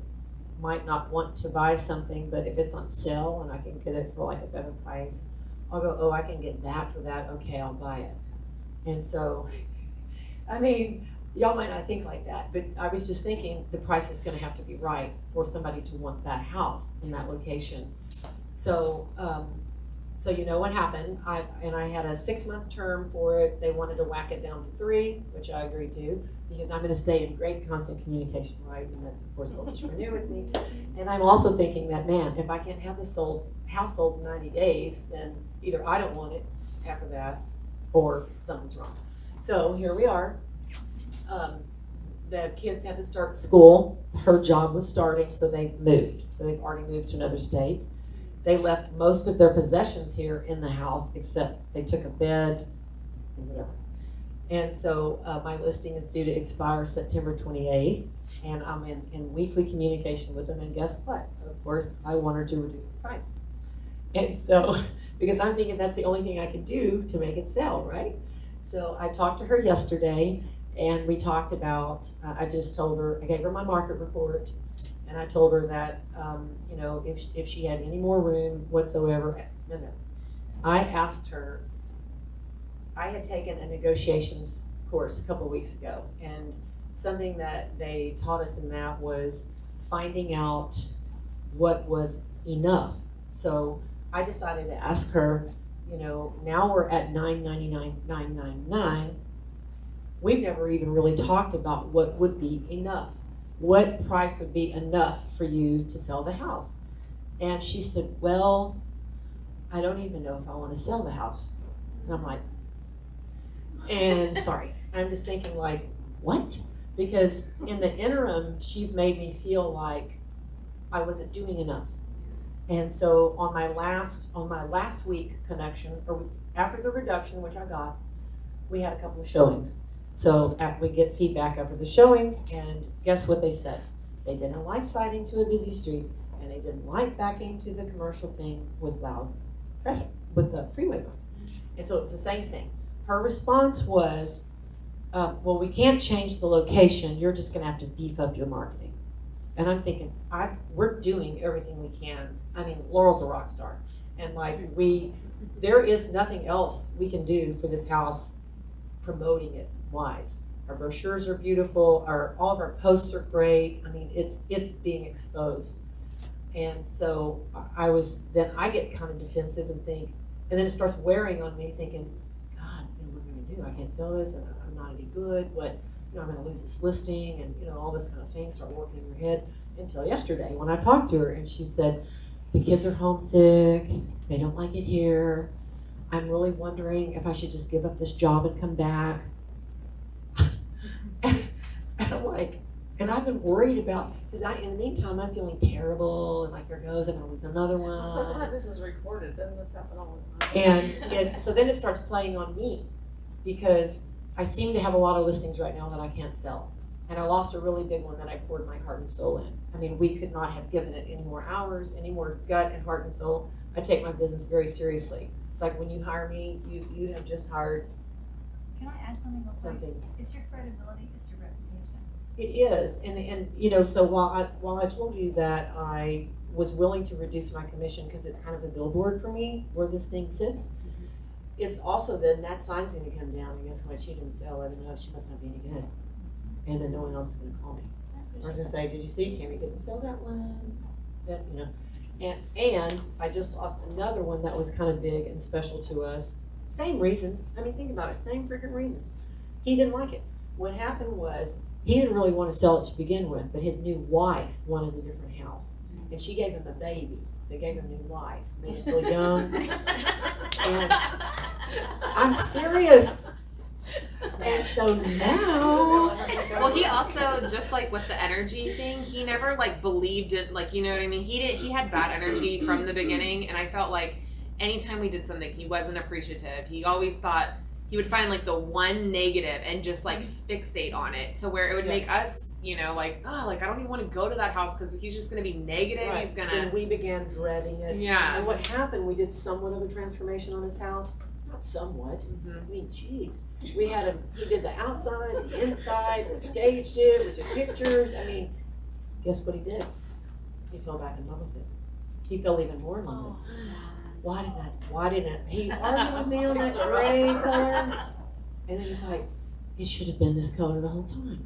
might not want to buy something, but if it's on sale and I can get it for like a better price, I'll go, oh, I can get that for that. Okay, I'll buy it. And so, I mean, y'all might not think like that, but I was just thinking the price is gonna have to be right for somebody to want that house in that location. So, so you know what happened, I had a 6-month term for it. They wanted to whack it down to 3, which I agreed to, because I'm gonna stay in great constant communication, right? And then, of course, they'll just renew with me. And I'm also thinking that, man, if I can't have this house sold in 90 days, then either I don't want it after that, or something's wrong. So here we are. The kids had to start school. Her job was starting, so they moved. So they've already moved to another state. They left most of their possessions here in the house, except they took a bed and whatever. And so my listing is due to expire September 28th, and I'm in weekly communication with them. And guess what? Of course, I want her to reduce the price. And so, because I'm thinking that's the only thing I can do to make it sell, right? So I talked to her yesterday, and we talked about, I just told her, I gave her my market report, and I told her that, if she had any more room whatsoever, no. I asked her, I had taken a negotiations course a couple of weeks ago, and something that they taught us in that was finding out what was enough. So I decided to ask her, now we're at $999,999. We've never even really talked about what would be enough. What price would be enough for you to sell the house? And she said, well, I don't even know if I want to sell the house. And I'm like, and sorry, I'm just thinking like, what? Because in the interim, she's made me feel like I wasn't doing enough. And so on my last week connection, or after the reduction, which I got, we had a couple of showings. So we get feedback after the showings, and guess what they said? They didn't like siding to a busy street, and they didn't like backing to the commercial thing with loud traffic, with the freeway noise. And so it was the same thing. Her response was, well, we can't change the location. You're just gonna have to beef up your marketing. And I'm thinking, we're doing everything we can. I mean, Laurel's a rock star. And there is nothing else we can do for this house promoting it wise. Our brochures are beautiful, all of our posts are great. I mean, it's being exposed. And so then I get kind of defensive and think, and then it starts wearing on me thinking, God, what am I gonna do? I can't sell this, and I'm not any good. I'm gonna lose this listing, and all this kind of thing start working in your head until yesterday when I talked to her, and she said, the kids are homesick, they don't like it here. I'm really wondering if I should just give up this job and come back. And I'm like, and I've been worried about, because in the meantime, I'm feeling terrible, and like, here goes, I'm gonna lose another one. I'm so glad this is recorded, doesn't this happen all the time? And so then it starts playing on me, because I seem to have a lot of listings right now that I can't sell. And I lost a really big one that I poured my heart and soul in. I mean, we could not have given it any more hours, any more gut and heart and soul. I take my business very seriously. It's like when you hire me, you have just hired Can I add something real quick? something. It's your credibility, it's your reputation. It is, and so while I told you that I was willing to reduce my commission because it's kind of a billboard for me where this thing sits, it's also then that sign's going to come down, and guess what? She didn't sell it, and she must not be any good, and then no one else is going to call me. I was going to say, did you see Tammy didn't sell that one? that, you know. And I just lost another one that was kind of big and special to us. Same reasons. I mean, think about it. Same freaking reasons. He didn't like it. What happened was he didn't really want to sell it to begin with, but his new wife wanted a different house, and she gave him a baby. They gave him new life, made him feel young. And I'm serious. And so now, Well, he also, just like with the energy thing, he never like believed it, like, you know what I mean? He had bad energy from the beginning, and I felt like anytime we did something, he wasn't appreciative. He always thought he would find like the one negative and just like fixate on it, to where it would make us, you know, like, oh, like I don't even want to go to that house because he's just gonna be negative. right, He's gonna, and we began dreading it. yeah. And what happened, we did somewhat of a transformation on his house. Not somewhat. Mhm. I mean, geez. We had him, he did the outside, the inside, we staged it, we took pictures. I mean, guess what he did? He fell back in love with it. He fell even more in love with it. Why didn't he argue with me on that gray color? And then he's like, it should have been this color the whole time.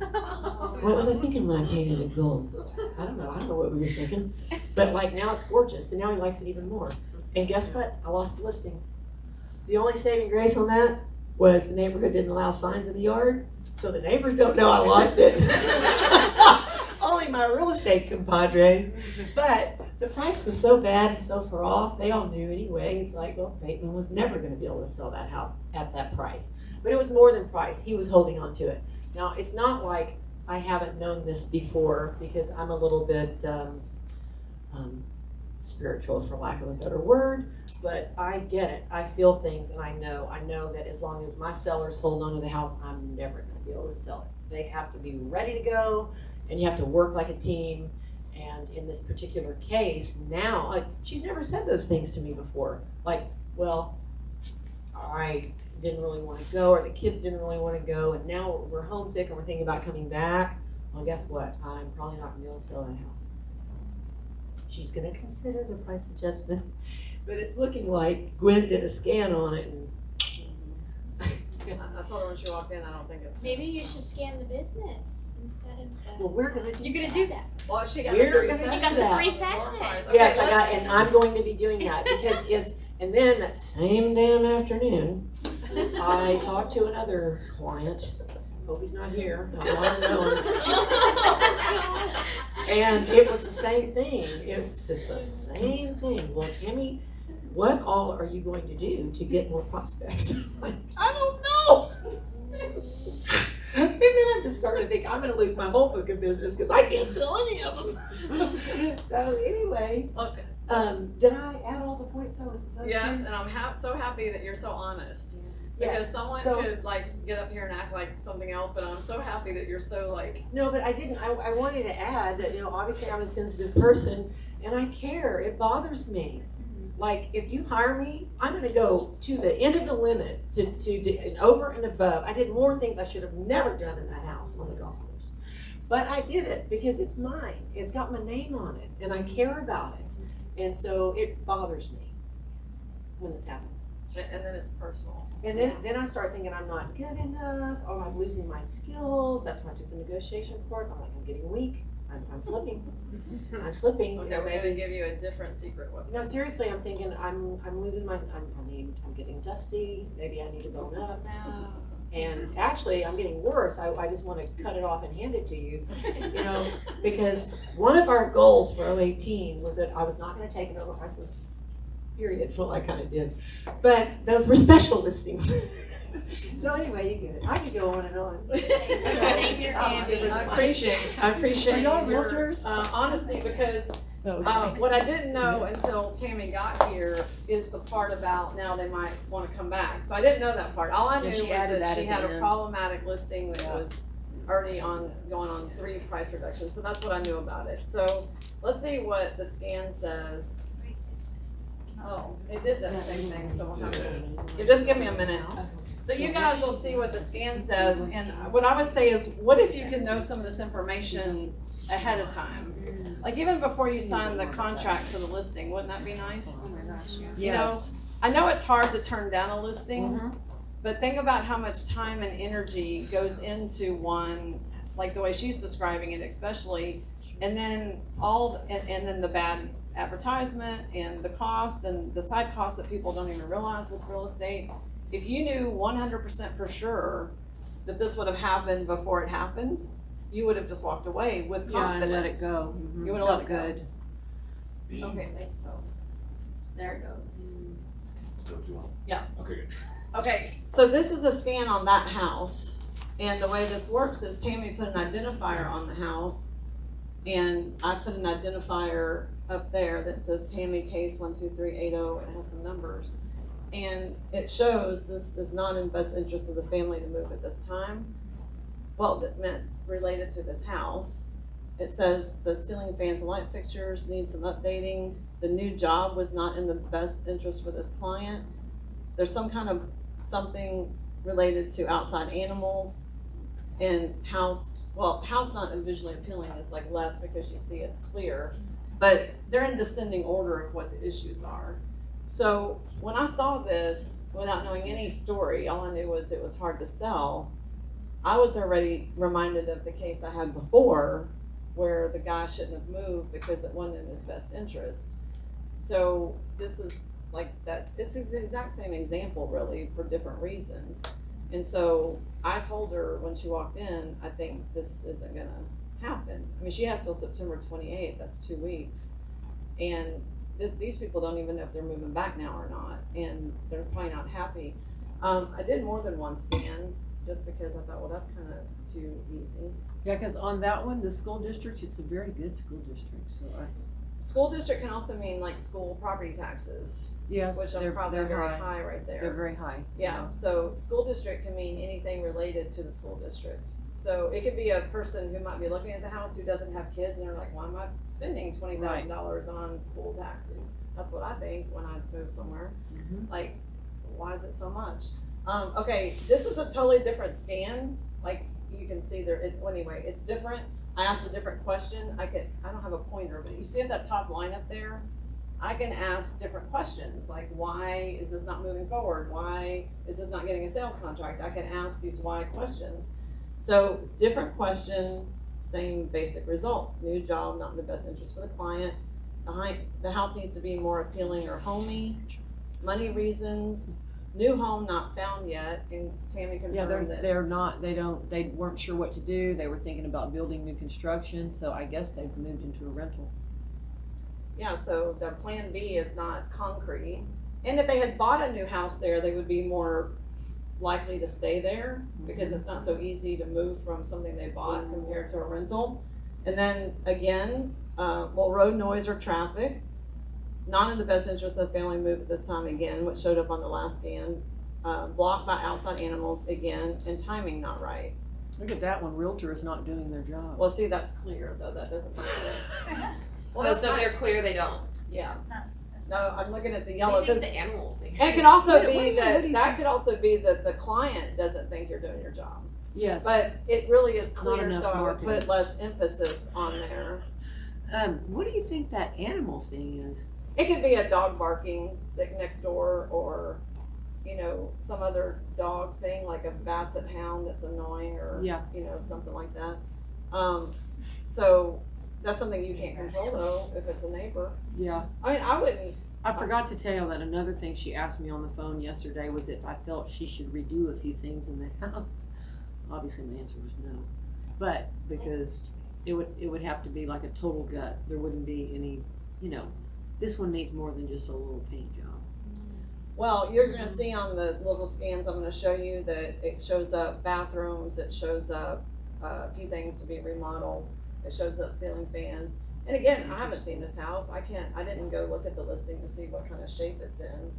What was I thinking when I painted it gold? I don't know what we were thinking. But like now it's gorgeous, and now he likes it even more. And guess what? I lost the listing. The only saving grace on that was the neighborhood didn't allow signs in the yard, so the neighbors don't know I lost it. Only my real estate compadres. But the price was so bad and so far off, they all knew anyway. It's like, well, Bateman was never going to be able to sell that house at that price. But it was more than price. He was holding on to it. Now, it's not like I haven't known this before, because I'm a little bit spiritual, for lack of a better word. But I get it. I feel things, and I know that as long as my sellers hold on to the house, I'm never going to be able to sell it. They have to be ready to go, and you have to work like a team. And in this particular case, now, like, she's never said those things to me before. Like, well, I didn't really want to go, or the kids didn't really want to go, and now we're homesick and we're thinking about coming back. Well, guess what? I'm probably not going to be able to sell that house. She's going to consider the price adjustment, but it's looking like Gwen did a scan on it. And I told her when she walked in, I don't think it. Maybe you should scan the business instead of the. well, we're going to do You're gonna do that. Well, she got We're the free gonna session. You got the that. free Door session. prize. Yes, Okay, I got, let's- and I'm going to be doing that because it's, and then that same damn afternoon, I talked to another client. Hope he's not here. I want to know him. And it was the same thing. It's the same thing. Well, Tammy, what all are you going to do to get more prospects? I'm like, I don't know. And then I'm just starting to think I'm going to lose my whole book of business because I can't sell any of them. So anyway, Okay. did I add all the points I was supposed Yes, to? and I'm so happy that you're so honest. Because Yes. someone So- could like get up here and act like something else, but I'm so happy that you're so like. No, but I didn't. I wanted to add that, obviously I'm a sensitive person and I care. It bothers me. Like, if you hire me, I'm going to go to the end of the limit to and over and above. I did more things I should have never done in that house on the golf course. But I did it because it's mine. It's got my name on it and I care about it. And so it bothers me when this happens. And then it's personal. And then I start thinking I'm not good enough, or I'm losing my skills. That's why I took the negotiation course. I'm like, I'm getting weak. I'm slipping. I'm slipping. Okay, we're gonna give you a different secret weapon. No, seriously, I'm thinking I'm losing my. I'm getting dusty. Maybe I need to bone up. No. And actually, I'm getting worse. I just want to cut it off and hand it to you, because one of our goals for 018 was that I was not going to take an overpriced period. Well, I kind of did, but those were special listings. So anyway, you get it. I could go on and on. Thank you, Tammy. I appreciate Are y'all your, realtors? honesty, because what I didn't know until Tammy got here is the part about now they might want to come back. So I didn't know that part. All I knew Yeah, she was added that that she at had the a end. problematic listing that was already going on 3 price reductions. So that's what I knew about it. So let's see what the scan says. Oh, it did that same thing, so we'll have to, you just give me a minute. So you guys will see what the scan says, and what I would say is, what if you could know some of this information ahead of time? Like even before you sign the contract for the listing, wouldn't that be nice? Oh my gosh, yeah. You know, I know it's hard to turn down a listing, but think about how much time and energy goes into one, like the way she's describing it especially, And then and then the bad advertisement and the cost and the side costs that people don't even realize with real estate. If you knew 100% for sure that this would have happened before it happened, you would have just walked away with Yeah, confidence. and let it go. You would have let it go. Good. Okay, thank you. There it goes. Don't you want? Yeah. Okay, good. Okay, so this is a scan on that house, and the way this works is Tammy put an identifier on the house, and I put an identifier up there that says Tammy case 12380, and it has some numbers. And it shows this is not in best interest of the family to move at this time. Well, that meant related to this house. It says the ceiling fans and light fixtures need some updating. The new job was not in the best interest for this client. There's some kind of something related to outside animals and house not visually appealing is like less because you see it's clear, but they're in descending order of what the issues are. So when I saw this, without knowing any story, all I knew was it was hard to sell. I was already reminded of the case I had before where the guy shouldn't have moved because it wasn't in his best interest. So this is like that, it's the exact same example really for different reasons. And so I told her when she walked in, I think this isn't gonna happen. I mean, she has till September 28th, that's 2 weeks. And these people don't even know if they're moving back now or not, and they're probably not happy. I did more than one scan just because I thought, well, that's kind of too easy. Yeah, because on that one, the school district, it's a very good school district, so School district can also mean like school property taxes, yes, which are they're probably very high. high right there. They're very high. Yeah, so school district can mean anything related to the school district. So it could be a person who might be looking at the house who doesn't have kids and they're like, why am I spending $20,000 on school taxes? That's what I think when I move somewhere. Mhm. Like, why is it so much? Okay, this is a totally different scan. Like you can see there, anyway, it's different. I asked a different question. I don't have a pointer, but you see at that top line up there, I can ask different questions, like why is this not moving forward? Why is this not getting a sales contract? I can ask these why questions. So different question, same basic result. New job, not in the best interest for the client. The house needs to be more appealing or homey. Money reasons. New home not found yet, and Tammy Yeah, confirmed that. they weren't sure what to do. They were thinking about building new construction, so I guess they've moved into a rental. Yeah, so their plan B is not concrete. And if they had bought a new house there, they would be more likely to stay there because it's not so easy to move from something they bought compared to a rental. And then again, road noise or traffic, not in the best interest of the family move at this time again, which showed up on the last scan. Blocked by outside animals again, and timing not right. Look at that one, realtor is not doing their job. Well, see, that's clear though, that doesn't look clear. Well, Oh, that's so not, they're clear they don't. yeah, It's not- it's no, not- I'm looking at the yellow, Maybe it's because the animal thing. and it could also What do be you that, think? could also be that the client doesn't think you're doing your job. Yes. But it really is clear, enough so I would marketing. put less emphasis on there. What do you think that animal thing is? It could be a dog barking next door, or, some other dog thing, like a basset hound that's annoying, or, Yeah. something like that. So that's something you can't control though, if it's a neighbor. Yeah. I mean, I wouldn't, I forgot to tell you that another thing she asked me on the phone yesterday was if I felt she should redo a few things in the house. Obviously, my answer was no, but because it would have to be like a total gut. There wouldn't be any, this one needs more than just a little paint job. well, you're gonna see on the little scans I'm gonna show you that it shows up bathrooms, it shows up a few things to be remodeled, it shows up ceiling fans. And again, I haven't seen this house, I didn't go look at the listing to see what kind of shape it's in.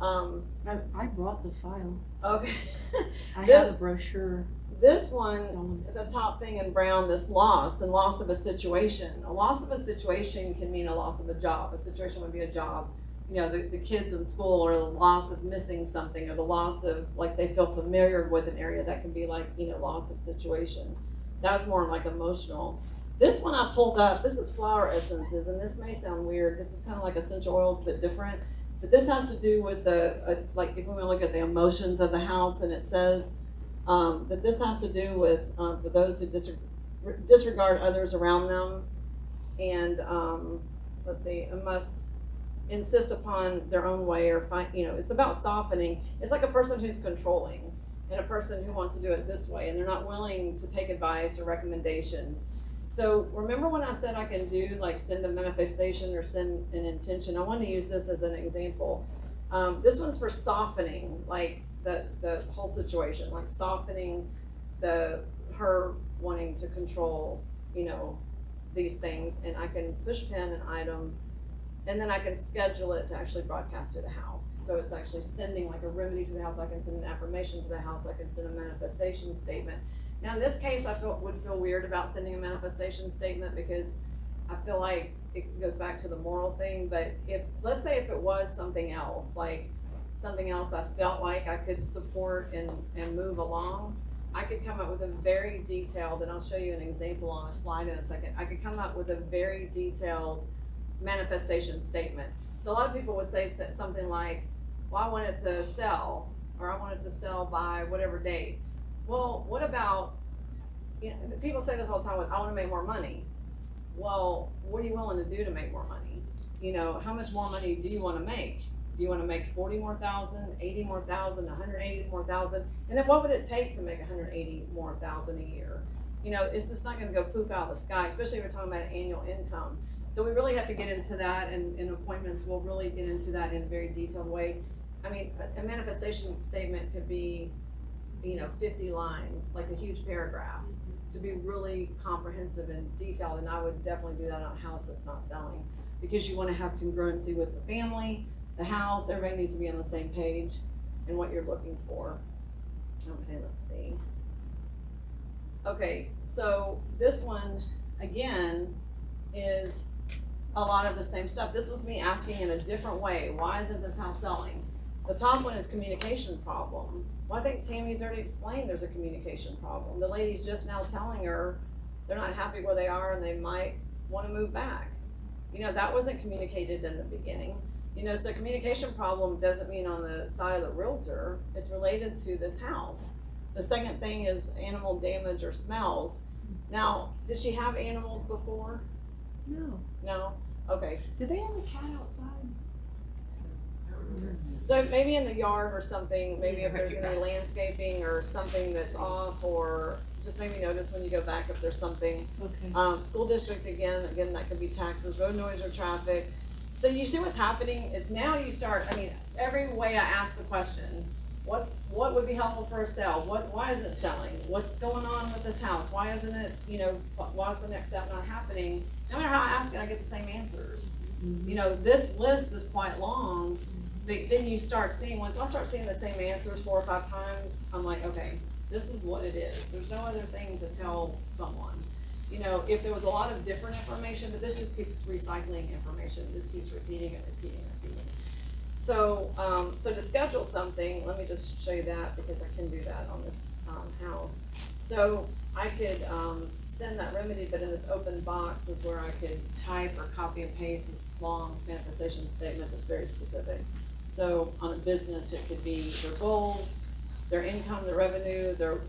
I brought the file. Okay. I This- have a brochure. This one, the top thing in brown, this loss of a situation. A loss of a situation can mean a loss of a job. A situation would be a job. The kids in school, or the loss of missing something, or the loss of, like, they feel familiar with an area. That can be like, loss of situation. That was more like emotional. This one I pulled up, this is flower essences, and this may sound weird. This is kind of like essential oils, but different. But this has to do with like, if we want to look at the emotions of the house, and it says, that this has to do with for those who disregard others around them, and, let's see, and must insist upon their own way or find, it's about softening. It's like a person who's controlling and a person who wants to do it this way and they're not willing to take advice or recommendations. So remember when I said I can do like send a manifestation or send an intention? I want to use this as an example. This one's for softening, like the whole situation, like softening her wanting to control, these things. And I can push pin an item, and then I can schedule it to actually broadcast to the house. So it's actually sending like a remedy to the house. I can send an affirmation to the house. I can send a manifestation statement. Now in this case, I would feel weird about sending a manifestation statement because I feel like it goes back to the moral thing. But let's say if it was something else, like something else I felt like I could support and move along, I could come up with a very detailed, and I'll show you an example on a slide in a second. I could come up with a very detailed manifestation statement. So a lot of people would say something like, well, I want it to sell, or I want it to sell by whatever date. Well, what about, people say this all the time with, I want to make more money. Well, what are you willing to do to make more money? How much more money do you want to make? Do you want to make 40 more thousand, 80 more thousand, 180 more thousand? And then what would it take to make 180 more thousand a year? It's just not going to go poof out of the sky, especially if we're talking about annual income. So we really have to get into that, and in appointments, we'll really get into that in a very detailed way. I mean, a manifestation statement could be, 50 lines, like a huge paragraph, to be really comprehensive and detailed. And I would definitely do that on a house that's not selling, because you want to have congruency with the family, the house. Everybody needs to be on the same page and what you're looking for. Okay, let's see. Okay, so this one, again, is a lot of the same stuff. This was me asking in a different way. Why isn't this house selling? The top one is communication problem. Well, I think Tammy's already explained there's a communication problem. The lady's just now telling her they're not happy where they are and they might want to move back. That wasn't communicated in the beginning. So communication problem doesn't mean on the side of the realtor. It's related to this house. The second thing is animal damage or smells. Now, did she have animals before? No. No? Okay. Did they have a cat outside? So maybe in the yard or something, maybe if there's any landscaping or something that's off, or just maybe notice when you go back if there's something. Okay. School district, again, that could be taxes, road noise or traffic. So you see what's happening is now you start, every way I ask the question, what would be helpful for a sale? Why isn't it selling? What's going on with this house? Why isn't it, why is the next step not happening? No matter how I ask it, I get the same answers. This list is quite long, but then you start seeing, once I start seeing the same answers 4 or 5 times, I'm like, okay, this is what it is. There's no other thing to tell someone. If there was a lot of different information, but this just keeps recycling information, this keeps repeating and repeating and repeating. So, to schedule something, let me just show you that, because I can do that on this house. So I could send that remedy, but in this open box is where I could type or copy and paste this long manifestation statement that's very specific. So on a business, it could be their goals, their income, their revenue, their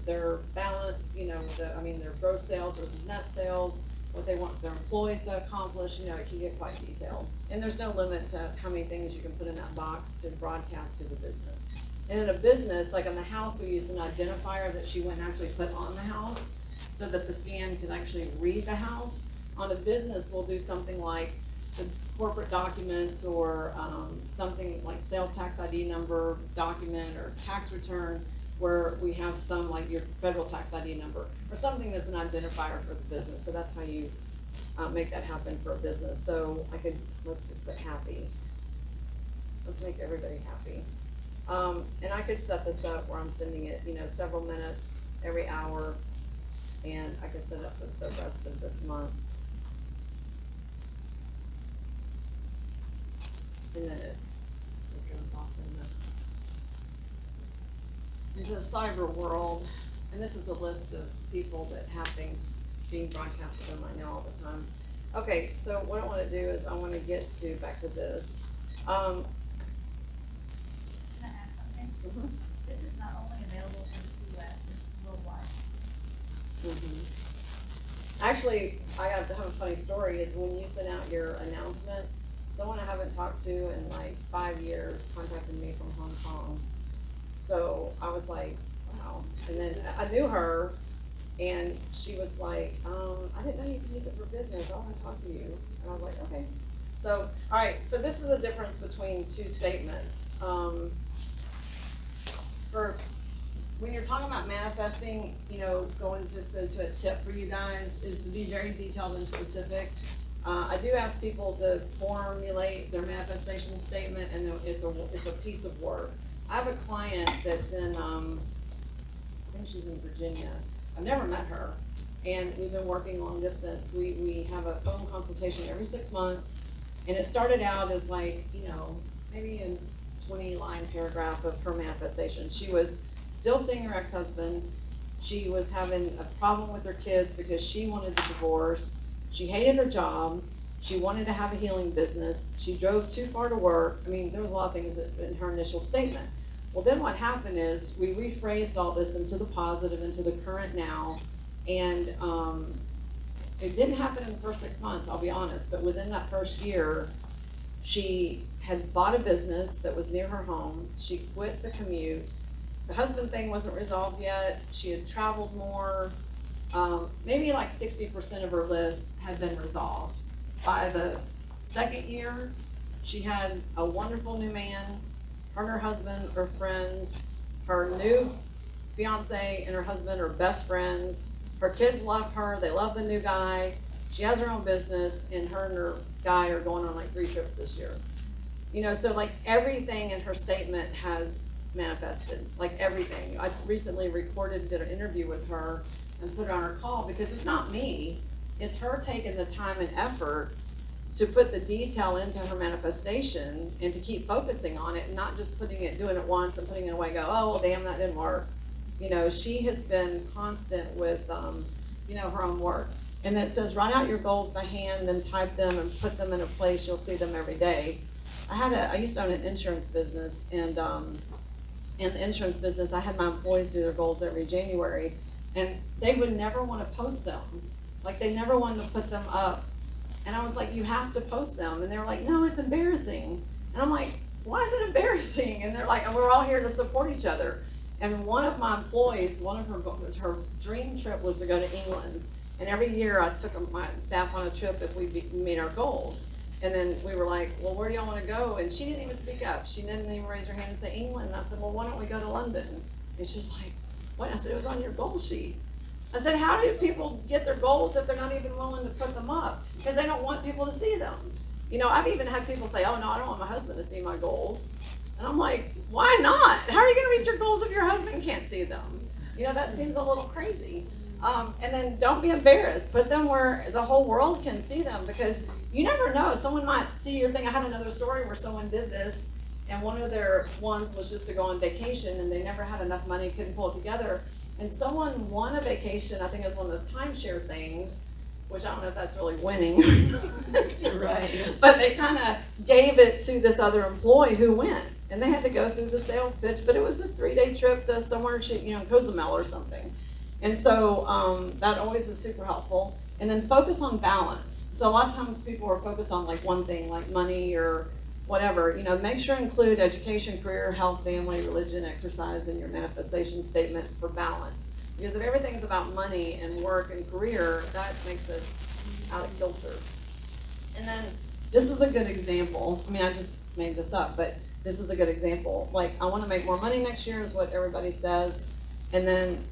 balance, their gross sales versus net sales, what they want their employees to accomplish. It can get quite detailed. And there's no limit to how many things you can put in that box to broadcast to the business. And in a business, like on the house, we used an identifier that she went and actually put on the house so that the scan could actually read the house. On a business, we'll do something like the corporate documents, or something like sales tax ID number document, or tax return, where we have some like your federal tax ID number, or something that's an identifier for the business. So that's how you make that happen for a business. So let's just put happy. Let's make everybody happy. And I could set this up where I'm sending it, several minutes every hour, and I could set up the rest of this month. And then it goes off into the cyber world. And this is a list of people that have things being broadcasted on my now all the time. Okay, so what I want to do is I want to get back to this. Can I add something? Mhm. This is not only available for the US, it's worldwide. Actually, actually, I have to have a funny story, is when you sent out your announcement, someone I haven't talked to in like 5 years contacted me from Hong Kong. So I was like, wow. And then I knew her, and she was like, I didn't know you could use it for business. I want to talk to you. And I was like, okay. So, all right. So this is the difference between two statements. For when you're talking about manifesting, you know, going just into a tip for you guys is to be very detailed and specific. I do ask people to formulate their manifestation statement, and it's a piece of work. I have a client that's in, I think she's in Virginia. I've never met her, and we've been working long distance. We have a phone consultation every 6 months, and it started out as like, you know, maybe a 20-line paragraph of her manifestation. She was still seeing her ex-husband. She was having a problem with her kids because she wanted the divorce. She hated her job. She wanted to have a healing business. She drove too far to work. I mean, there was a lot of things in her initial statement. Well, then what happened is we rephrased all this into the positive, into the current now. And it didn't happen in the first 6 months, I'll be honest, but within that first year, she had bought a business that was near her home. She quit the commute. The husband thing wasn't resolved yet. She had traveled more. Maybe like 60% of her list had been resolved. By the second year, she had a wonderful new man. Her and her husband are friends. Her new fiance and her husband are best friends. Her kids love her. They love the new guy. She has her own business, and her guy are going on like 3 trips this year. You know, so like everything in her statement has manifested, like everything. I recently did an interview with her and put it on her call because it's not me. It's her taking the time and effort to put the detail into her manifestation and to keep focusing on it and not just doing it once and putting it away and go, oh, well, damn, that didn't work. You know, she has been constant with, you know, her own work. And then it says, write out your goals by hand, then type them and put them in a place. You'll see them every day. I used to own an insurance business, and in the insurance business, I had my employees do their goals every January, and they would never want to post them. Like, they never wanted to put them up. And I was like, you have to post them. And they were like, no, it's embarrassing. And I'm like, why is it embarrassing? And they're like, we're all here to support each other. And one of my employees, her dream trip was to go to England. And every year I took my staff on a trip if we made our goals. And then we were like, well, where do y'all want to go? And she didn't even speak up. She didn't even raise her hand and say England. And I said, well, why don't we go to London? And she's like, what? I said, it was on your goal sheet. I said, how do people get their goals if they're not even willing to put them up? Because they don't want people to see them. You know, I've even had people say, oh, no, I don't want my husband to see my goals. And I'm like, why not? How are you going to reach your goals if your husband can't see them? You know, that seems a little crazy. And then don't be embarrassed. Put them where the whole world can see them, because you never know. Someone might see your thing. I had another story where someone did this, and one of their ones was just to go on vacation, and they never had enough money, couldn't pull it together. And someone won a vacation. I think it was one of those timeshare things, which I don't know if that's really winning. Right. But they kind of gave it to this other employee who went, and they had to go through the sales pitch. But it was a 3-day trip to somewhere, Cozumel or something. And so that always is super helpful. And then focus on balance. So a lot of times people are focused on like one thing, like money or whatever. You know, make sure to include education, career, health, family, religion, exercise in your manifestation statement for balance. Because if everything's about money and work and career, that makes us out of kilter. And then this is a good example. I mean, I just made this up, but this is a good example. Like, I want to make more money next year is what everybody says. And then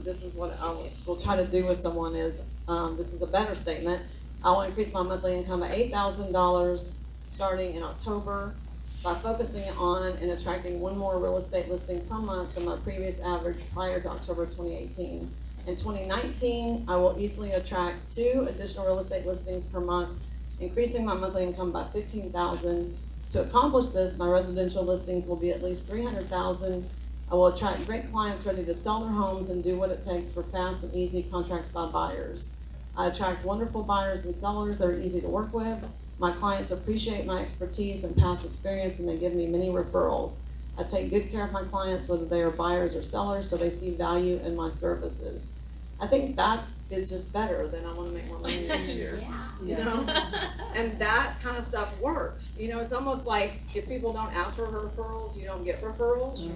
this is what I will try to do with someone is, this is a better statement. I will increase my monthly income by $8,000 starting in October by focusing on and attracting one more real estate listing per month than my previous average prior to October 2018. In 2019, I will easily attract 2 additional real estate listings per month, increasing my monthly income by $15,000. To accomplish this, my residential listings will be at least $300,000. I will attract great clients ready to sell their homes and do what it takes for fast and easy contracts by buyers. I attract wonderful buyers and sellers that are easy to work with. My clients appreciate my expertise and past experience, and they give me many referrals. I take good care of my clients, whether they are buyers or sellers, so they see value in my services. I think that is just better than I wanna make more money this year. You know? And that kind of stuff works. You know, it's almost like if people don't ask for referrals, you don't get referrals.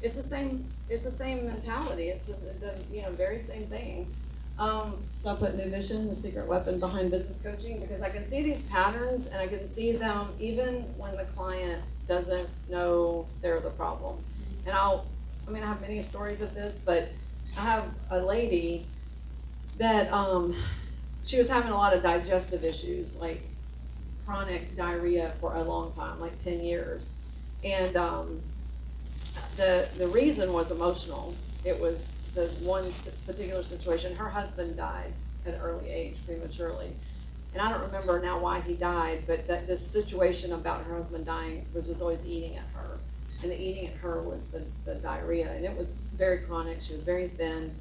It's the same mentality. It's the very same thing. So I put New Vision, the secret weapon behind business coaching, because I can see these patterns and I can see them even when the client doesn't know they're the problem. And I have many stories of this, but I have a lady that, she was having a lot of digestive issues, like chronic diarrhea for a long time, like 10 years. And the reason was emotional. It was the one particular situation. Her husband died at an early age, prematurely. And I don't remember now why he died, but that this situation about her husband dying was just always eating at her. And the eating at her was the diarrhea. And it was very chronic. She was very thin.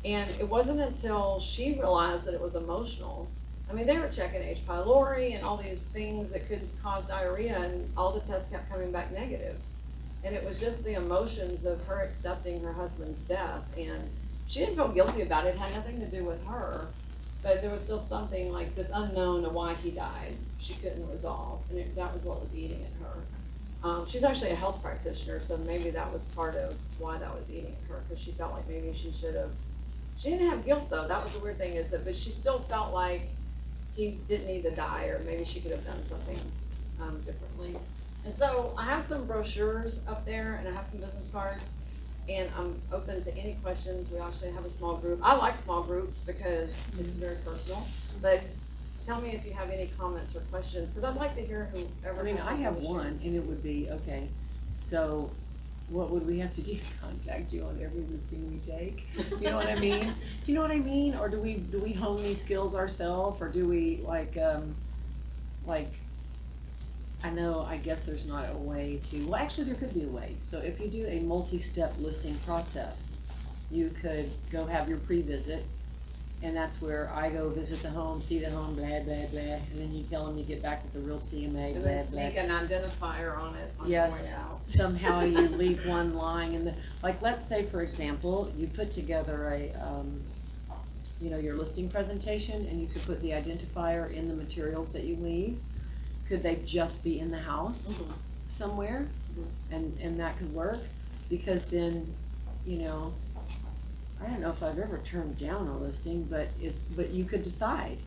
And it wasn't until she realized that it was emotional. I mean, they were checking H. pylori and all these things that could cause diarrhea, and all the tests kept coming back negative. And it was just the emotions of her accepting her husband's death. And she didn't feel guilty about it. It had nothing to do with her. But there was still something like this unknown of why he died she couldn't resolve. And that was what was eating at her. She's actually a health practitioner, so maybe that was part of why that was eating at her, because she felt like maybe she should have. She didn't have guilt though. That was the weird thing, but she still felt like he didn't need to die, or maybe she could have done something differently. And so I have some brochures up there, and I have some business cards, and I'm open to any questions. We actually have a small group. I like small groups because it's very personal, but tell me if you have any comments or questions, because I'd like to hear whoever. I mean, has I have something to one, and it would be, okay, so what would we have to do to contact you on every listing we take? You know what I mean? Do you know what I mean? Or do we hone these skills ourselves, or do we I guess there's not a way to, well, actually there could be a way. So if you do a multi-step listing process, you could go have your pre-visit, and that's where I go visit the home, see the home, blah, blah, blah, and then you tell them you get back with the real CMA, And blah, then blah. sneak an identifier on it on the Yes. way out. Somehow you leave one lying in the, like, let's say, for example, you put together a, your listing presentation, and you could put the identifier in the materials that you leave. Could they just be in the house somewhere? And that could work, because then, I don't know if I've ever turned down a listing, but you could decide.